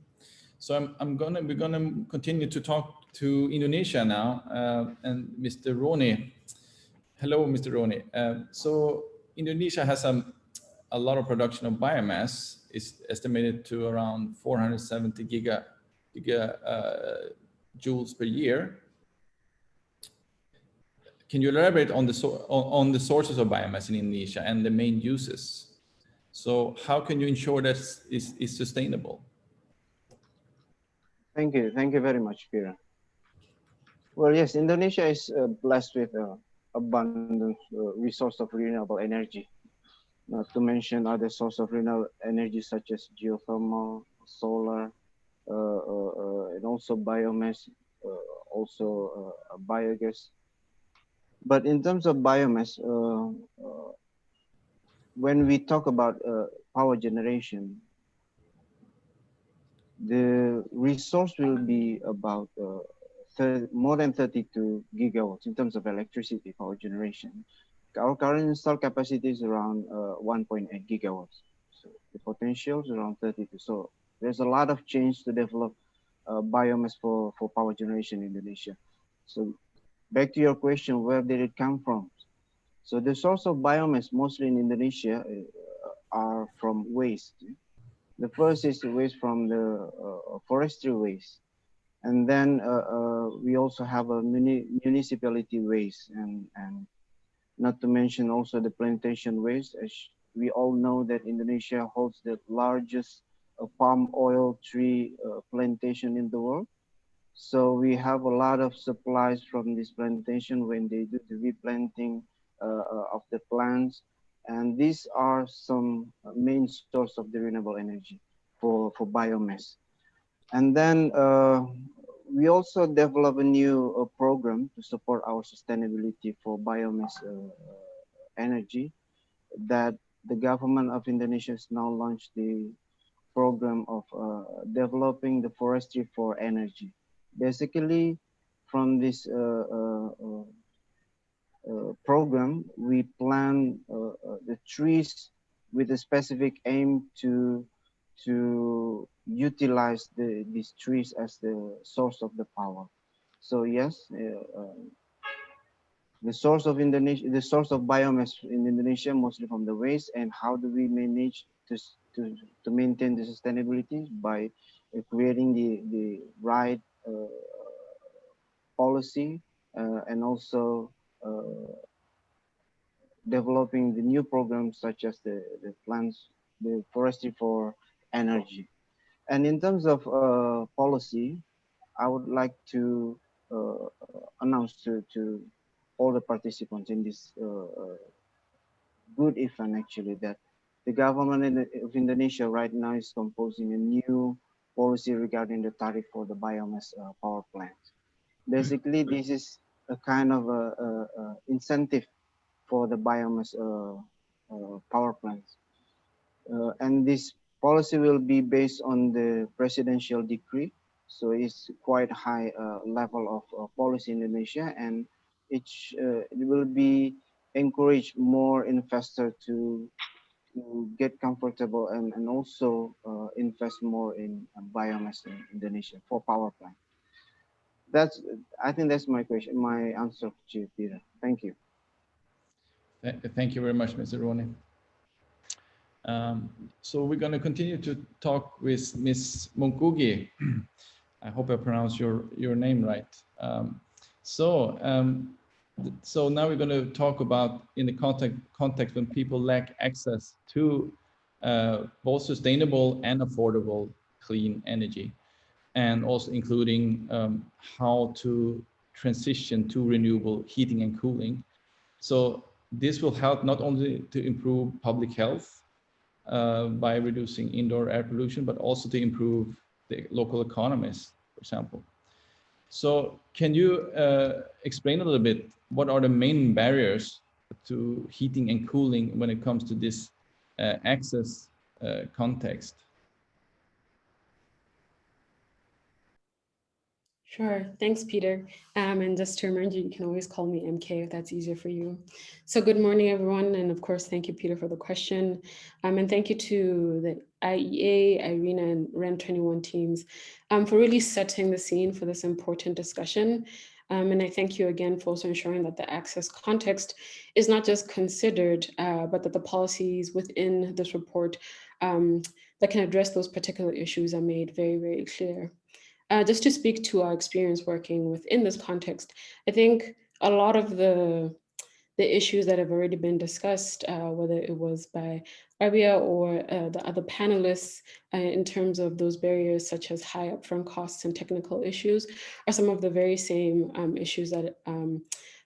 So we're gonna continue to talk to Indonesia now, and Mr. Roni. Hello, Mr. Roni. So Indonesia has a lot of production of biomass. Is estimated to around 470 joules per year. Can you elaborate on the sources of biomass in Indonesia and the main uses? So how can you ensure that is sustainable? Thank you very much, Peter. Well, yes, Indonesia is blessed with abundant resource of renewable energy. Not to mention other sources of renewable energy such as geothermal, solar, and also biomass, also biogas. But in terms of biomass, when we talk about power generation, the resource will be about more than 32 gigawatts in terms of electricity power generation. Our current installed capacity is around 1.8 gigawatts. So the potential is around 32. So there's a lot of change to develop biomass for power generation in Indonesia. So back to your question, where did it come from? So the source of biomass mostly in Indonesia are from waste. The first is the waste from the forestry waste. And then we also have a municipality waste, and not to mention also the plantation waste. As we all know that Indonesia holds the largest palm oil tree plantation in the world. So we have a lot of supplies from this plantation when they do the replanting of the plants. And these are some main source of the renewable energy for biomass. And then we also develop a new program to support our sustainability for biomass energy, that the government of Indonesia has now launched the program of developing the forestry for energy. Basically, from this program, we plant the trees with a specific aim to utilize these trees as the source of the power. So yes, the source of biomass in Indonesia mostly from the waste, and how do we manage to maintain the sustainability by creating the right policy and also developing the new programs such as the forestry for energy. And in terms of policy, I would like to announce to all the participants in this good event actually, that the government of Indonesia right now is composing a new policy regarding the tariff for the biomass power plants. Basically, this is a kind of incentive for the biomass power plants. And this policy will be based on the presidential decree. So it's quite high level of policy in Indonesia, and it will be encourage more investors to get comfortable and also invest more in biomass in Indonesia for power plant. I think that's my question, my answer to you, Peter. Thank you. Thank you very much, Mr. Roni. So we're going to continue to talk with Ms. Munkugi. I hope I pronounced your name right. So now we're going to talk about in the context when people lack access to both sustainable and affordable clean energy, and also including how to transition to renewable heating and cooling. So this will help not only to improve public health by reducing indoor air pollution, but also to improve the local economies, for example. So can you explain a little bit what are the main barriers to heating and cooling when it comes to this access context? Sure. Thanks, Peter. And just to remind you, you can always call me MK if that's easier for you. So good morning, everyone. And of course, thank you, Peter, for the question. And thank you to the IEA, IRENA, and REN21 teams for really setting the scene for this important discussion. And I thank you again for also ensuring that the access context is not just considered, but that the policies within this report that can address those particular issues are made very, very clear. Just to speak to our experience working within this context, I think a lot of the issues that have already been discussed, whether it was by Arabia or the other panelists in terms of those barriers such as high upfront costs and technical issues, are some of the very same issues that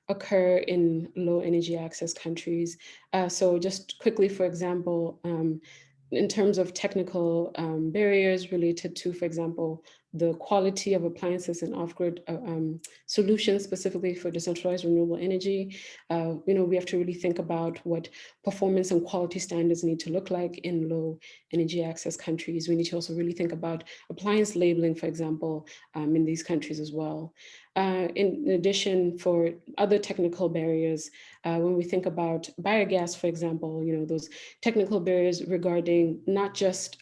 occur in low energy access countries. So just quickly, for example, in terms of technical barriers related to, for example, the quality of appliances and off-grid solutions specifically for decentralized renewable energy. We have to really think about what performance and quality standards need to look like in low energy access countries. We need to also really think about appliance labeling, for example, in these countries as well. In addition, for other technical barriers, when we think about biogas, for example, those technical barriers regarding not just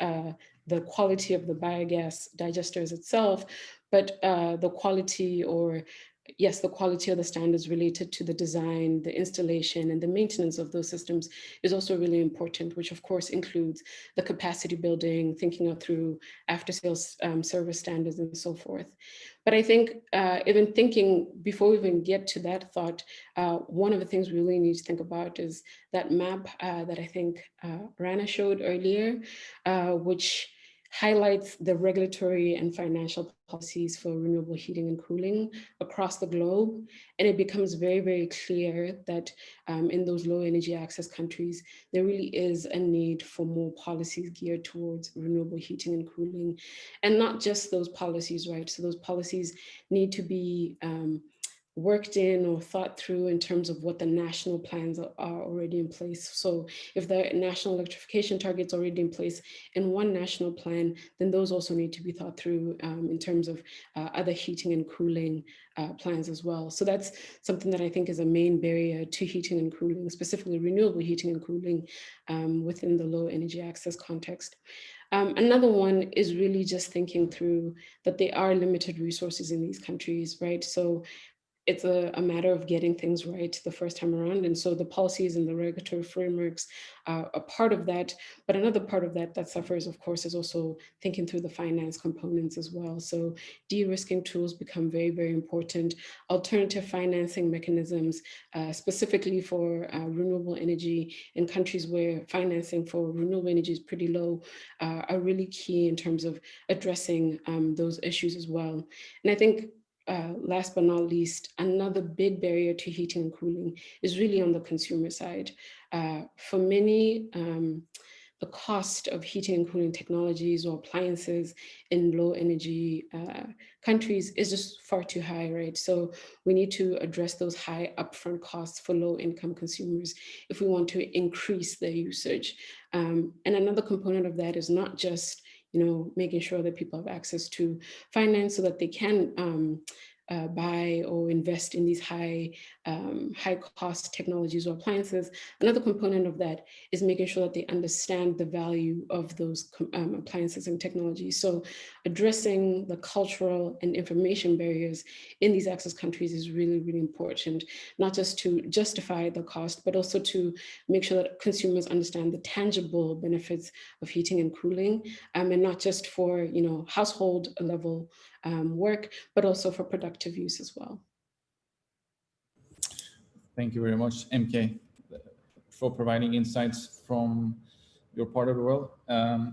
the quality of the biogas digesters itself, but the quality or yes, the quality of the standards related to the design, the installation, and the maintenance of those systems is also really important, which of course includes the capacity building, thinking out through after-sales service standards and so forth. But I think even thinking, before we even get to that thought, one of the things we really need to think about is that map that I think Rana showed earlier, which highlights the regulatory and financial policies for renewable heating and cooling across the globe. And it becomes very, very clear that in those low energy access countries, there really is a need for more policies geared towards renewable heating and cooling. And not just those policies, right? So those policies need to be worked in or thought through in terms of what the national plans are already in place. So if the national electrification targets are already in place in one national plan, then those also need to be thought through in terms of other heating and cooling plans as well. So that's something that I think is a main barrier to heating and cooling, specifically renewable heating and cooling within the low energy access context. Another one is really just thinking through that there are limited resources in these countries, right? So it's a matter of getting things right the first time around. And so the policies and the regulatory frameworks are a part of that. But another part of that that suffers, of course, is also thinking through the finance components as well. So de-risking tools become very, very important. Alternative financing mechanisms, specifically for renewable energy in countries where financing for renewable energy is pretty low, are really key in terms of addressing those issues as well. And I think last but not least, another big barrier to heating and cooling is really on the consumer side. For many, the cost of heating and cooling technologies or appliances in low energy countries is just far too high, right? So we need to address those high upfront costs for low income consumers if we want to increase their usage. And another component of that is not just making sure that people have access to finance so that they can buy or invest in these high cost technologies or appliances. Another component of that is making sure that they understand the value of those appliances and technologies. So addressing the cultural and information barriers in these access countries is really, really important, not just to justify the cost, but also to make sure that consumers understand the tangible benefits of heating and cooling, and not just for household level work, but also for productive use as well. Thank you very much, MK, for providing insights from your part of the world. I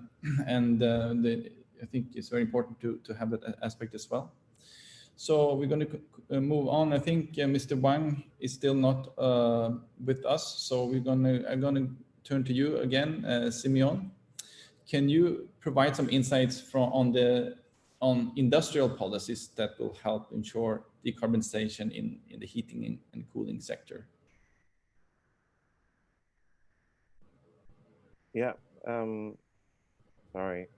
think it's very important to have that aspect as well. So we're going to move on. I think Mr. Wang is still not with us. So I'm going to turn to you again, Simeon. Can you provide some insights on industrial policies that will help ensure decarbonization in the heating and cooling sector? Yeah, sorry.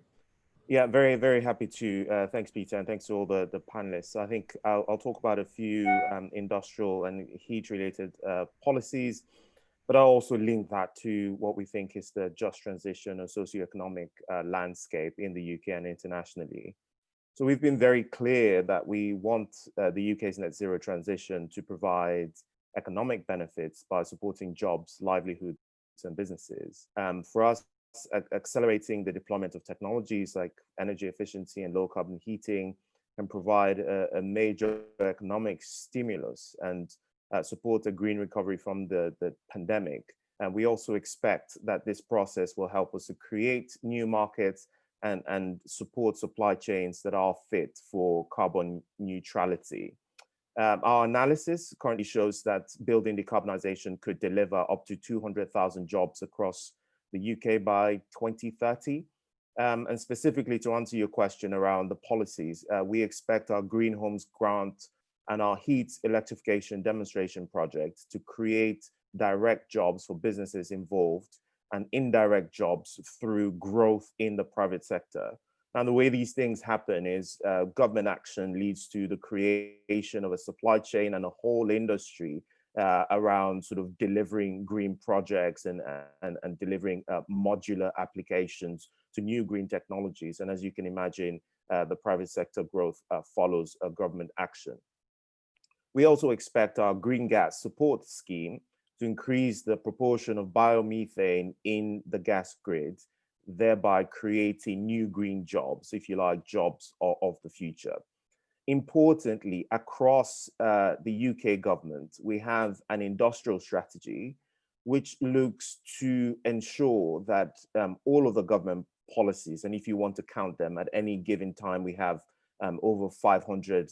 Yeah, very, very happy to. Thanks, Peter, and thanks to all the panelists. I think I'll talk about a few industrial and heat-related policies, but I'll also link that to what we think is the just transition and socioeconomic landscape in the UK and internationally. So we've been very clear that we want the UK's net zero transition to provide economic benefits by supporting jobs, livelihoods, and businesses. For us, accelerating the deployment of technologies like energy efficiency and low carbon heating can provide a major economic stimulus and support a green recovery from the pandemic. And we also expect that this process will help us to create new markets and support supply chains that are fit for carbon neutrality. Our analysis currently shows that building decarbonization could deliver up to 200,000 jobs across the UK by 2030. And specifically to answer your question around the policies, we expect our Green Homes Grant and our heat electrification demonstration project to create direct jobs for businesses involved and indirect jobs through growth in the private sector. Now, the way these things happen is government action leads to the creation of a supply chain and a whole industry around sort of delivering green projects and delivering modular applications to new green technologies. And as you can imagine, the private sector growth follows government action. We also expect our green gas support scheme to increase the proportion of biomethane in the gas grid, thereby creating new green jobs, if you like, jobs of the future. Importantly, across the UK government, we have an industrial strategy which looks to ensure that all of the government policies, and if you want to count them at any given time, we have over 500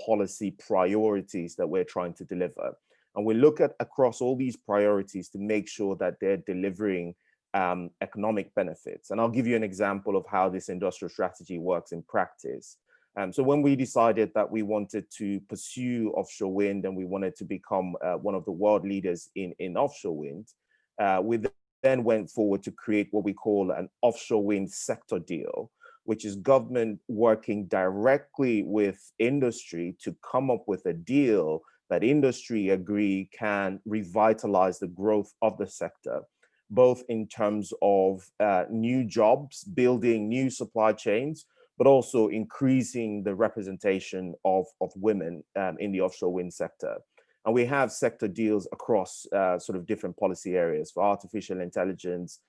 policy priorities that we're trying to deliver. And we look at across all these priorities to make sure that they're delivering economic benefits. And I'll give you an example of how this industrial strategy works in practice. So when we decided that we wanted to pursue offshore wind and we wanted to become one of the world leaders in offshore wind, we then went forward to create what we call an offshore wind sector deal, which is government working directly with industry to come up with a deal that industry agree can revitalize the growth of the sector, both in terms of new jobs, building new supply chains, but also increasing the representation of women in the offshore wind sector. And we have sector deals across sort of different policy areas for artificial intelligence,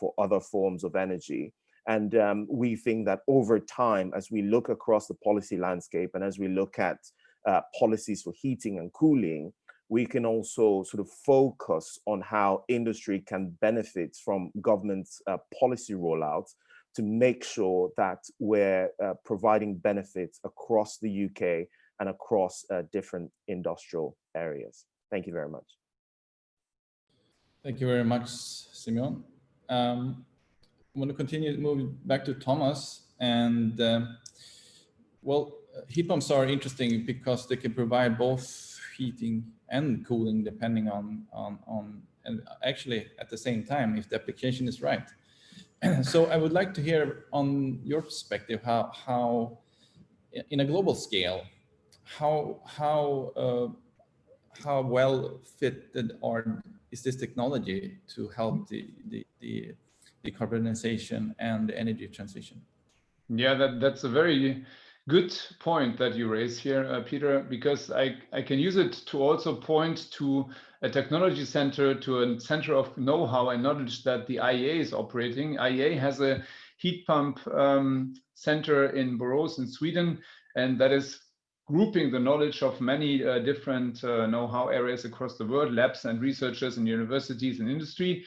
for other forms of energy. And we think that over time, as we look across the policy landscape and as we look at policies for heating and cooling, we can also sort of focus on how industry can benefit from government's policy rollouts to make sure that we're providing benefits across the UK and across different industrial areas. Thank you very much. Thank you very much, Simeon. I'm going to continue moving back to Thomas. And well, heat pumps are interesting because they can provide both heating and cooling depending on and actually at the same time if the application is right. So I would like to hear on your perspective how in a global scale, how well fitted is this technology to help the decarbonization and the energy transition? Yeah, that's a very good point that you raise here, Peter, because I can use it to also point to a technology center, to a center of know-how and knowledge that the IEA is operating. IEA has a heat pump center in Borås in Sweden, and that is grouping the knowledge of many different know-how areas across the world, labs and researchers and universities and industry.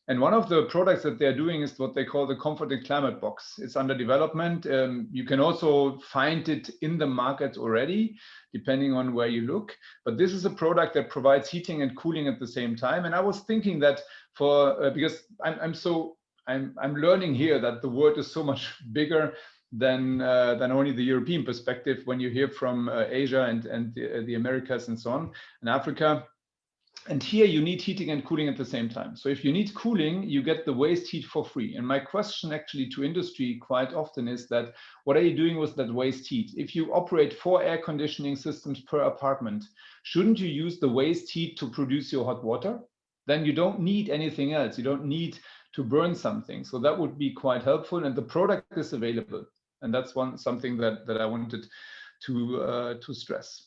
And one of the products that they're doing is what they call the Comfort and Climate Box. It's under development. You can also find it in the market already, depending on where you look. But this is a product that provides heating and cooling at the same time. And I was thinking that because I'm learning here that the world is so much bigger than only the European perspective when you hear from Asia and the Americas and so on, and Africa. And here you need heating and cooling at the same time. So if you need cooling, you get the waste heat for free. And my question actually to industry quite often is that, what are you doing with that waste heat? If you operate 4 air conditioning systems per apartment, shouldn't you use the waste heat to produce your hot water? Then you don't need anything else. You don't need to burn something. So that would be quite helpful. And the product is available. And that's something that I wanted to stress.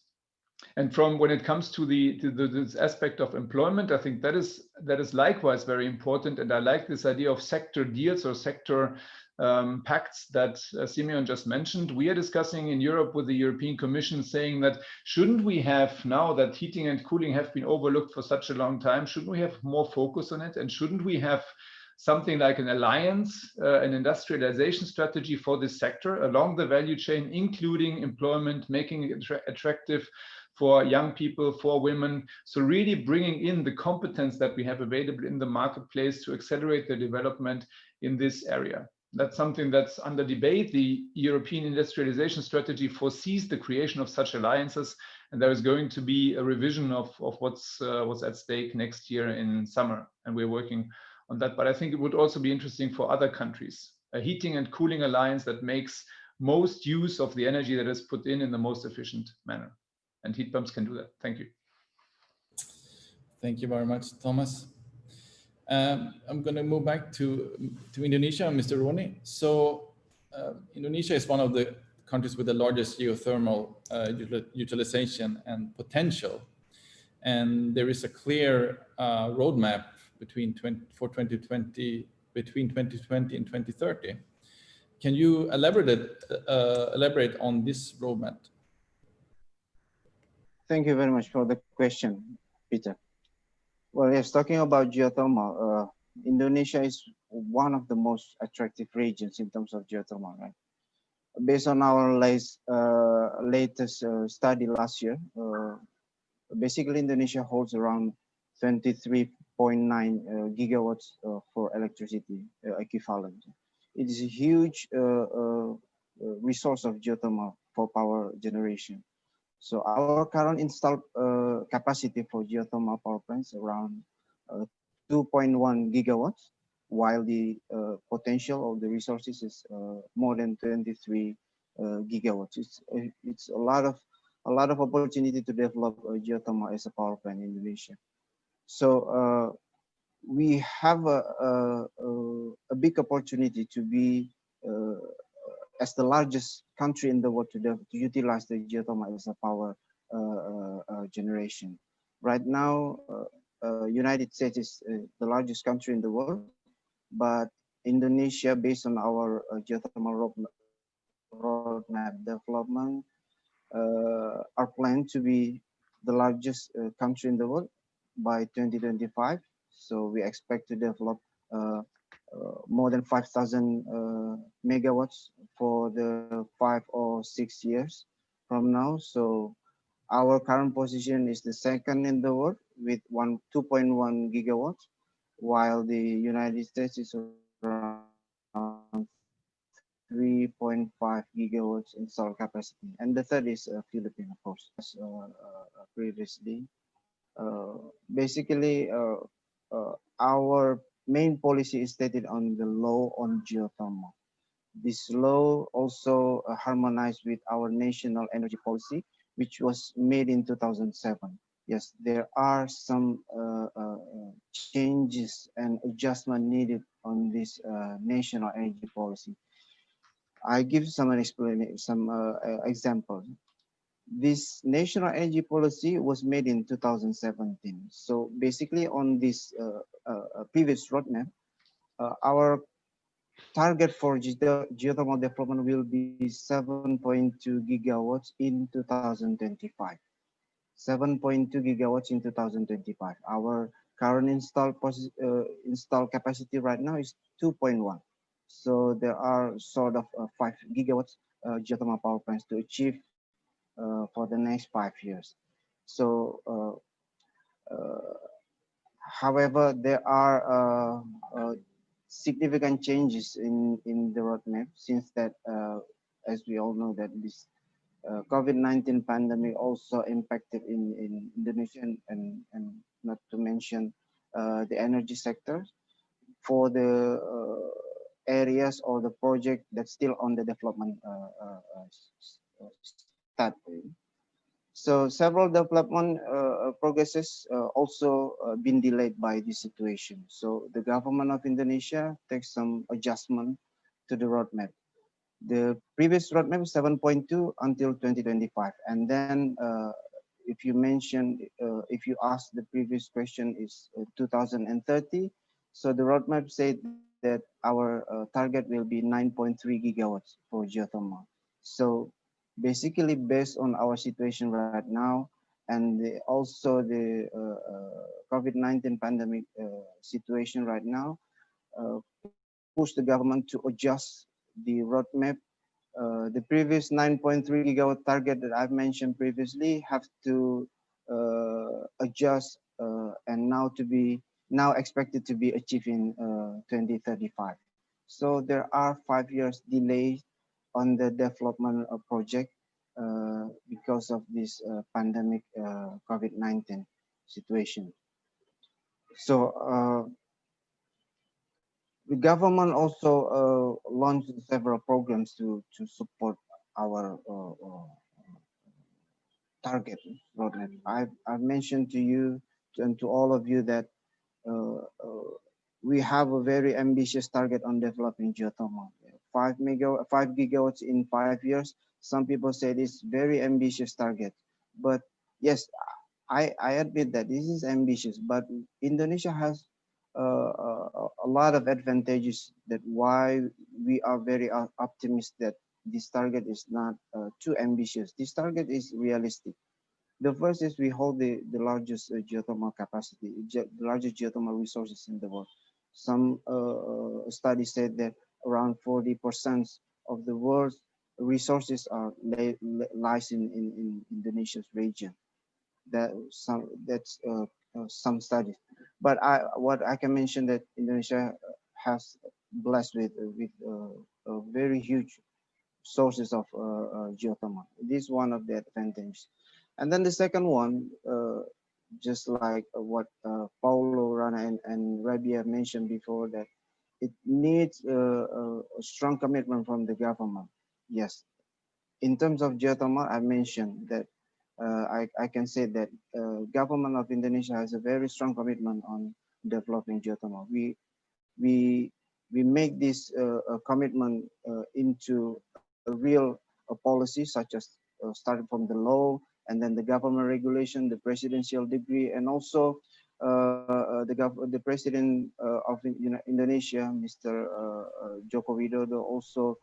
And from when it comes to this aspect of employment, I think that is likewise very important. And I like this idea of sector deals or sector pacts that Simeon just mentioned. We are discussing in Europe with the European Commission, saying that shouldn't we have, now that heating and cooling have been overlooked for such a long time, shouldn't we have more focus on it? And shouldn't we have something like an alliance, an industrialization strategy for this sector along the value chain, including employment, making it attractive for young people, for women. So really bringing in the competence that we have available in the marketplace to accelerate the development in this area. That's something that's under debate. The European industrialization strategy foresees the creation of such alliances, and there is going to be a revision of what's at stake next year in summer, and we're working on that. But I think it would also be interesting for other countries, a heating and cooling alliance that makes most use of the energy that is put in the most efficient manner. And heat pumps can do that. Thank you. Thank you very much, Thomas. I'm going to move back to Indonesia, Mr. Roni. So Indonesia is one of the countries with the largest geothermal utilization and potential. And there is a clear roadmap between 2020 and 2030. Can you elaborate on this roadmap? Thank you very much for the question, Peter. Well, yes, talking about geothermal, Indonesia is one of the most attractive regions in terms of geothermal, right? Based on our latest study last year, basically Indonesia holds around 23.9 gigawatts for electricity equivalent. It is a huge resource of geothermal for power generation. So our current installed capacity for geothermal power plants around 2.1 gigawatts, while the potential of the resources is more than 23 gigawatts. It's a lot of opportunity to develop geothermal as a power plant in Indonesia. So we have a big opportunity to be as the largest country in the world to utilize the geothermal as a power generation. Right now, United States is the largest country in the world, but Indonesia, based on our geothermal roadmap development, are planned to be the largest country in the world by 2025. So we expect to develop more than 5,000 megawatts for the 5 or 6 years from now. So our current position is the second in the world with 2.1 gigawatts, while the United States is around 3.5 gigawatts installed capacity. And the third is Philippines, of course, as previously. Basically, our main policy is stated on the law on geothermal. This law also harmonized with our national energy policy, which was made in 2007. Yes, there are some changes and adjustment needed on this national energy policy. I give some examples. This national energy policy was made in 2017. So basically on this previous roadmap, our target for geothermal development will be 7.2 gigawatts in 2025. 7.2 gigawatts in 2025. Our current installed capacity right now is 2.1. So there are sort of 5 gigawatts geothermal power plants to achieve for the next 5 years. So, however, there are significant changes in the roadmap since that, as we all know, that this COVID-19 pandemic also impacted in Indonesia and not to mention the energy sector for the areas or the project that's still on the development start. So several development progresses also been delayed by this situation. So the government of Indonesia takes some adjustment to the roadmap. The previous roadmap is 7.2 until 2025. And then if you mention, if you ask the previous question is 2030. So the roadmap said that our target will be 9.3 gigawatts for geothermal. So basically based on our situation right now and also the COVID-19 pandemic situation right now, push the government to adjust the roadmap. The previous 9.3 gigawatt target that I've mentioned previously have to adjust and now expected to be achieved in 2035. So there are 5 years delay on the development of project because of this pandemic COVID-19 situation. So the government also launched several programs to support our target roadmap. I've mentioned to you and to all of you that we have a very ambitious target on developing geothermal. 5 gigawatts in 5 years. Some people say this very ambitious target, but yes, I admit that this is ambitious, but Indonesia has a lot of advantages that why we are very optimistic that this target is not too ambitious. This target is realistic. The first is we hold the largest geothermal capacity, the largest geothermal resources in the world. Some studies said that around 40% of the world's resources are lies in Indonesia's region. That's some studies. But what I can mention that Indonesia has blessed with very huge sources of geothermal. This is one of the advantages. And then the second one, just like what Paulo, Rana, and Rabia mentioned before, that it needs a strong commitment from the government. Yes, in terms of geothermal, I mentioned that I can say that government of Indonesia has a very strong commitment on developing geothermal. We make this commitment into a real policy, such as starting from the law, and then the government regulation, the presidential decree, and also the president of Indonesia, Mr. Joko Widodo, also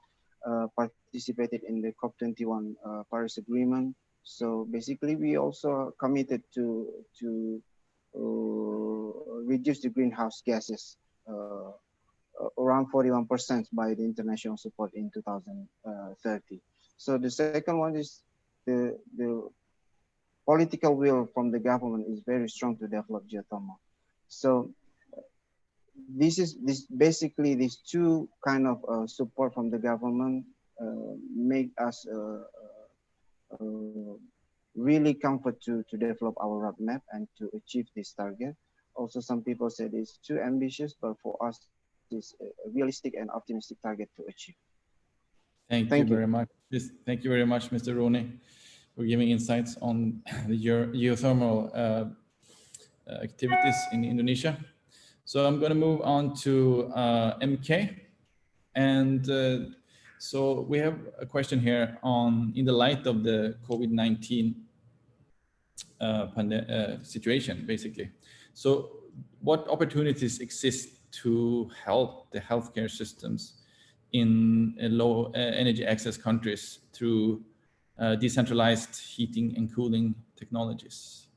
participated in the COP21 Paris Agreement. So basically, we also committed to reduce the greenhouse gases around 41% by the international support in 2030. So the second one is the political will from the government is very strong to develop geothermal. So basically these two kind of support from the government make us really comfort to develop our roadmap and to achieve this target. Also, some people said it's too ambitious, but for us, it's a realistic and optimistic target to achieve. Thank you very much. Thank you very much, Mr. Roni, for giving insights on the geothermal activities in Indonesia. So I'm going to move on to MK. And so we have a question here on, in the light of the COVID-19 situation, basically. So what opportunities exist to help the healthcare systems in low energy access countries through decentralized heating and cooling technologies?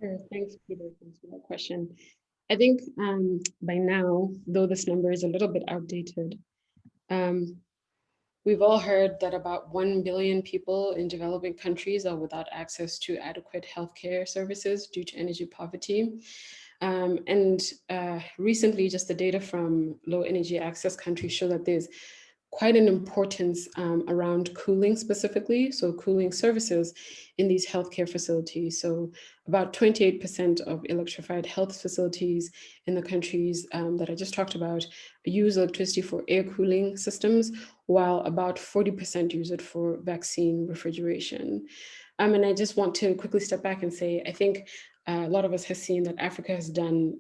Sure. Thanks, Peter. Thanks for that question. I think by now, though this number is a little bit outdated, we've all heard that about 1 billion people in developing countries are without access to adequate healthcare services due to energy poverty. Recently, just the data from low energy access countries show that there's quite an importance around cooling specifically, so cooling services in these healthcare facilities. So about 28% of electrified health facilities in the countries that I just talked about use electricity for air cooling systems, while about 40% use it for vaccine refrigeration. And I just want to quickly step back and say, I think a lot of us have seen that Africa has done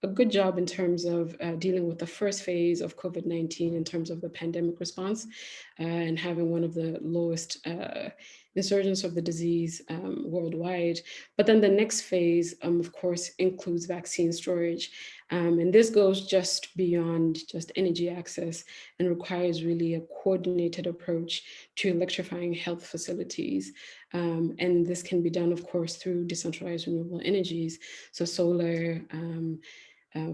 a good job in terms of dealing with the first phase of COVID-19 in terms of the pandemic response and having one of the lowest insurgence of the disease worldwide. But then the next phase, of course, includes vaccine storage. And this goes just beyond just energy access and requires really a coordinated approach to electrifying health facilities. And this can be done, of course, through decentralized renewable energies. So solar,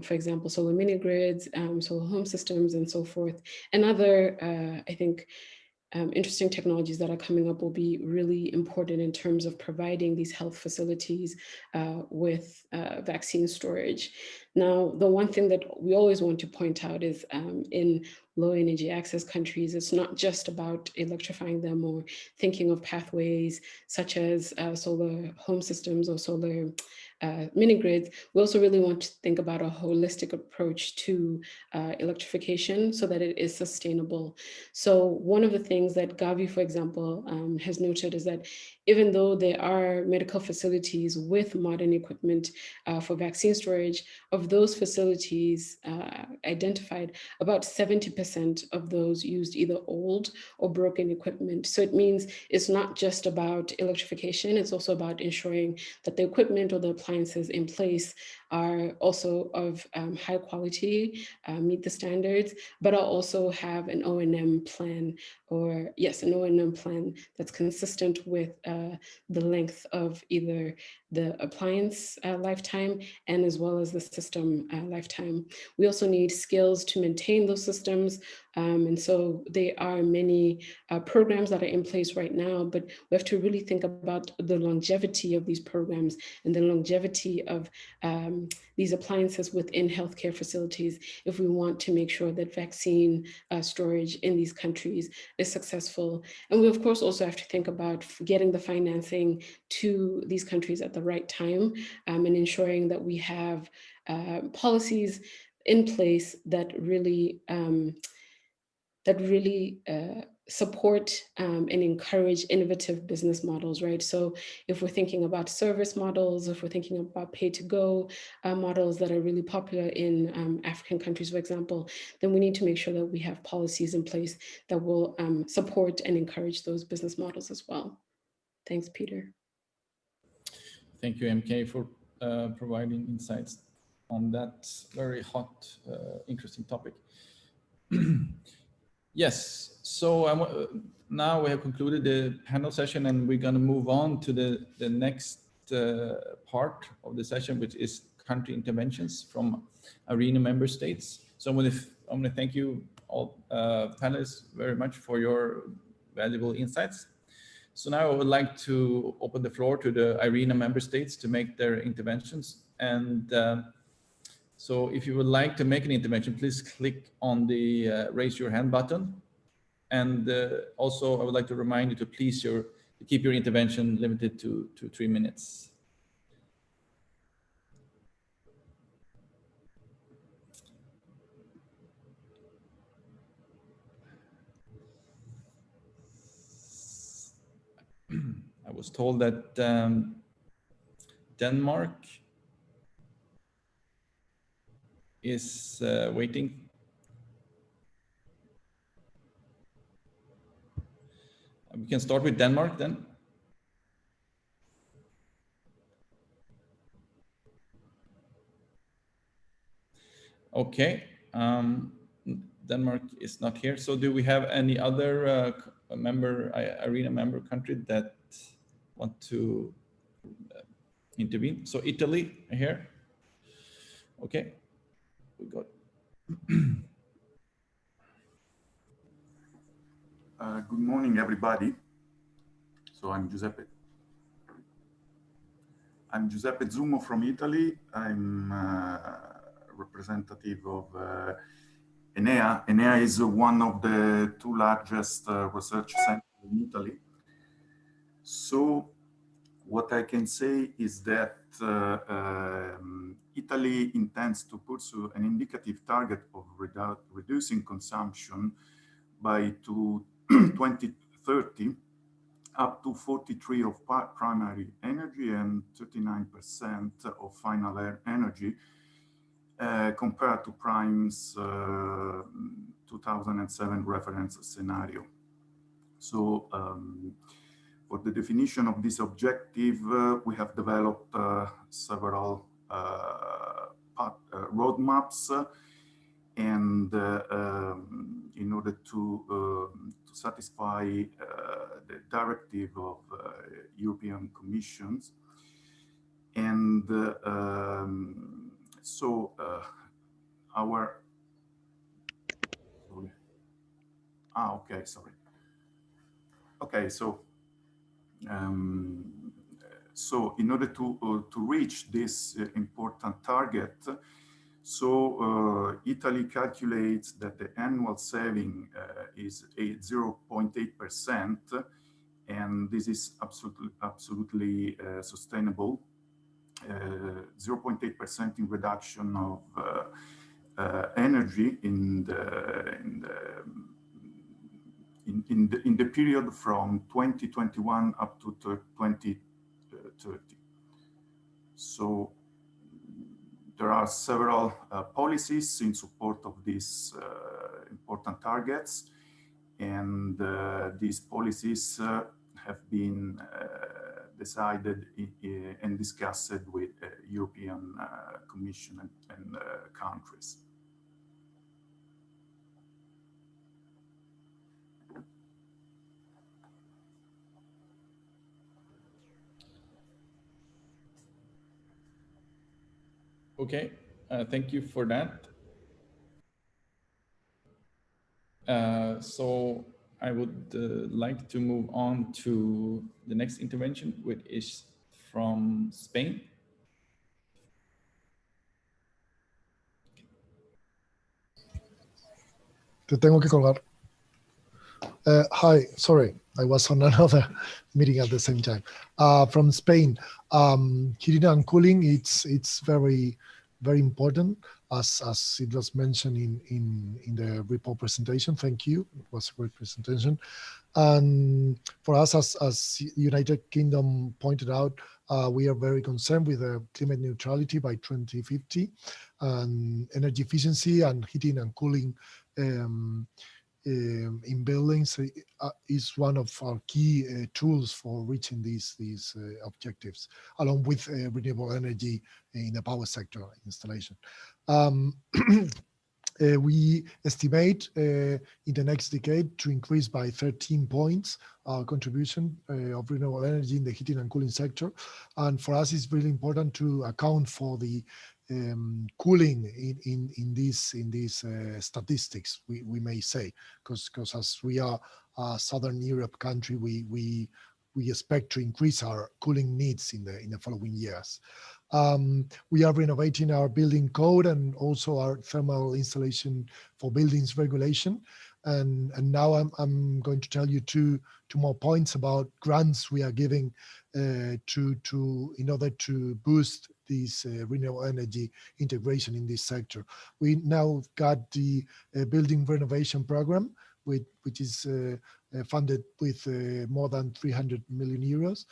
for example, solar mini grids, solar home systems, and so forth. And other, I think, interesting technologies that are coming up will be really important in terms of providing these health facilities with vaccine storage. Now, the one thing that we always want to point out is in low energy access countries, it's not just about electrifying them or thinking of pathways such as solar home systems or solar mini grids. We also really want to think about a holistic approach to electrification so that it is sustainable. So one of the things that Gavi, for example, has noted is that even though there are medical facilities with modern equipment for vaccine storage, of those facilities identified, about 70% of those used either old or broken equipment. So it means it's not just about electrification, it's also about ensuring that the equipment or the appliances in place are also of high quality, meet the standards, but I'll also have an O&M plan, or yes, an O&M plan that's consistent with the length of either the appliance lifetime and as well as the system lifetime. We also need skills to maintain those systems. And so there are many programs that are in place right now, but we have to really think about the longevity of these programs and the longevity of these appliances within healthcare facilities if we want to make sure that vaccine storage in these countries is successful. And we of course also have to think about getting the financing to these countries at the right time and ensuring that we have policies in place that really support and encourage innovative business models, right? So if we're thinking about service models, if we're thinking about pay-to-go models that are really popular in African countries, for example, then we need to make sure that we have policies in place that will support and encourage those business models as well. Thanks, Peter. Thank you, MK, for providing insights on that very hot, interesting topic. Yes, so now we have concluded the panel session and we're going to move on to the next part of the session, which is country interventions from IRENA member states. So I'm going to thank you all panelists very much for your valuable insights. So now I would like to open the floor to the IRENA member states to make their interventions. And so if you would like to make an intervention, please click on the raise your hand button. And also I would like to remind you to please keep your intervention limited to 3 minutes. I was told that Denmark is waiting. We can start with Denmark then. Okay, Denmark is not here. So do we have any other IRENA member country that want to intervene? So Italy here. Okay, we got. Good morning, everybody. So I'm Giuseppe Zummo from Italy. I'm representative of ENEA. ENEA is one of the 2 largest research centers in Italy. So what I can say is that Italy intends to pursue an indicative target of reducing consumption by 2030 up to 43% of primary energy and 39% of final air energy compared to Prime's 2007 reference scenario. So for the definition of this objective, we have developed several roadmaps, and in order to satisfy the directive of European Commissions. And so our, okay, sorry. Okay, so so in order to reach this important target, So Italy calculates that the annual saving is 0.8%, and this is absolutely sustainable. 0.8% in reduction of energy in the period from 2021 up to 2030. So there are several policies in support of these important targets, and these policies have been decided and discussed with European Commission and countries. Okay, thank you for that. So I would like to move on to the next intervention, which is from Spain. Te tengo que colgar. Hi, sorry, I was on another meeting at the same time. From Spain, heating and cooling, it's very important, as it was mentioned in the report presentation. Thank you. It was a great presentation. And for us, as United Kingdom pointed out, we are very concerned with climate neutrality by 2050, and energy efficiency and heating and cooling in buildings is one of our key tools for reaching these objectives, along with renewable energy in the power sector installation. We estimate in the next decade to increase by 13 points our contribution of renewable energy in the heating and cooling sector. And for us, it's really important to account for the cooling in these statistics, we may say, because as we are a Southern Europe country, we expect to increase our cooling needs in the following years. We are renovating our building code and also our thermal installation for buildings regulation. And now I'm going to tell you two more points about grants we are giving in order to boost this renewable energy integration in this sector. We now got the building renovation program, which is funded with more than 300 million euros.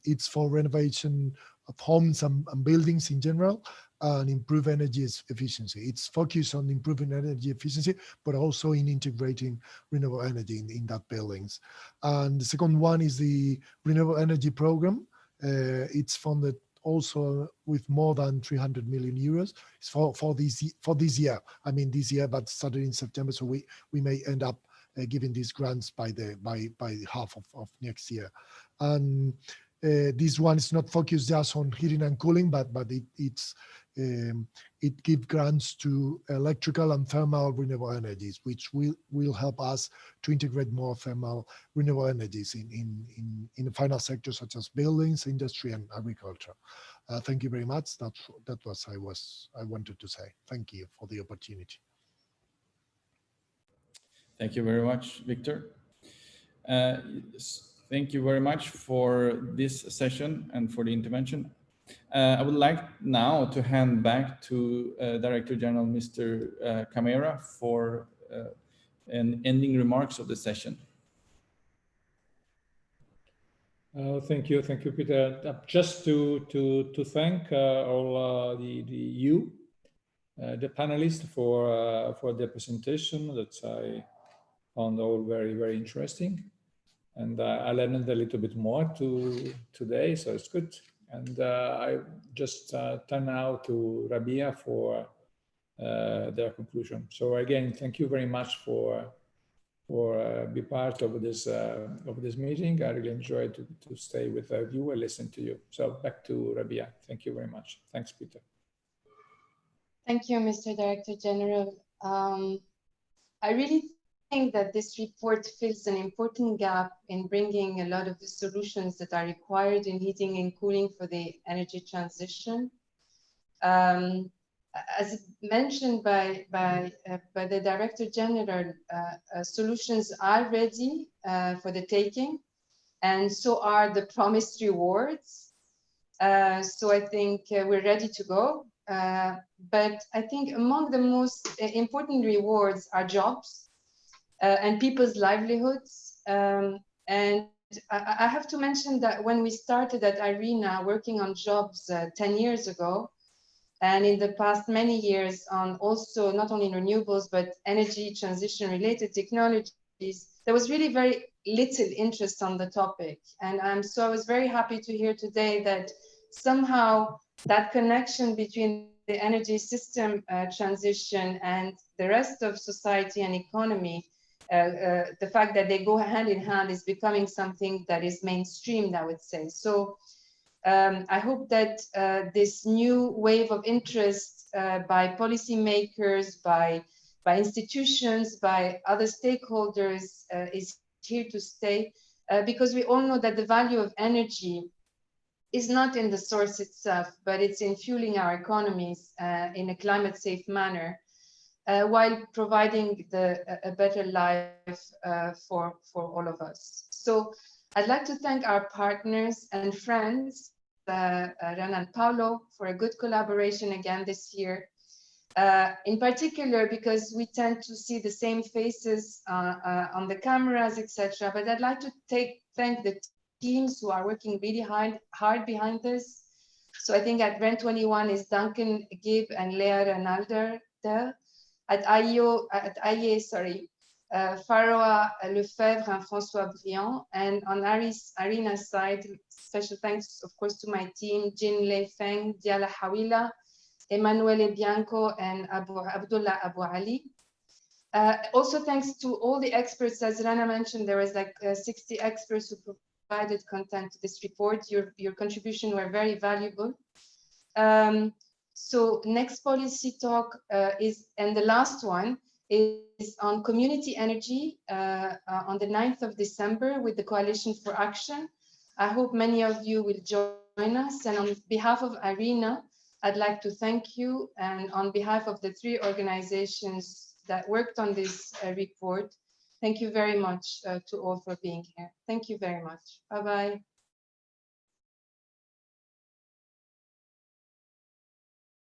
It's for renovation of homes and buildings in general, and improve energy efficiency. It's focused on improving energy efficiency, but also in integrating renewable energy in that buildings. And the second one is the Renewable Energy Program. It's funded also with more than 300 million euros. It's for this year. I mean this year, but started in September, so we may end up giving these grants by half of next year. And this one is not focused just on heating and cooling, but it gives grants to electrical and thermal renewable energies, which will help us to integrate more thermal renewable energies in the final sectors such as buildings, industry, and agriculture. Thank you very much. That was I wanted to say. Thank you for the opportunity. Thank you very much, Victor. Thank you very much for this session and for the intervention. I would like now to hand back to Director General Mr. Camara for an ending remarks of the session. Thank you, Peter. Just to thank all the panelists for their presentation that I found all very interesting. And I learned a little bit more today, so it's good. And I just turn now to Rabia for their conclusion. So again, thank you very much for be part of this meeting. I really enjoyed to stay with you and listen to you. So back to Rabia. Thank you very much. Thanks, Peter. Thank you, Mr. Director General. I really think that this report fills an important gap in bringing a lot of the solutions that are required in heating and cooling for the energy transition. as mentioned by the Director General, solutions are ready for the taking, and so are the promised rewards. So I think we're ready to go. But I think among the most important rewards are jobs and people's livelihoods. And I have to mention that when we started at IRENA working on jobs 10 years ago, and in the past many years on also not only renewables, but energy transition related technologies, there was really very little interest on the topic. And so I was very happy to hear today that somehow that connection between the energy system transition and the rest of society and economy, the fact that they go hand in hand is becoming something that is mainstreamed, I would say. So I hope that this new wave of interest by policymakers, by institutions, by other stakeholders is here to stay, because we all know that the value of energy is not in the source itself, but it's in fueling our economies in a climate safe manner, while providing a better life for all of us. So I'd like to thank our partners and friends, Ran and Paulo, for a good collaboration again this year. In particular, because we tend to see the same faces on the cameras, etc. But I'd like to thank the teams who are working really hard behind this. So I think at REN21 is Duncan Gibb and Leah Renalder there. At IEA, Faroa Lefebvre and François Briand. And on IRENA's side, special thanks, of course, to my team, Jin Lei Feng, Diala Hawila, Emanuele Bianco, and Abdullah Abu Ali. Also, thanks to all the experts, as Rana mentioned, there was like 60 experts who provided content to this report. Your contribution were very valuable. So next policy talk and the last one is on community energy on the 9th of December with the Coalition for Action. I hope many of you will join us. And on behalf of IRENA, I'd like to thank you. And on behalf of the 3 organizations that worked on this report, thank you very much to all for being here. Thank you very much. Bye-bye.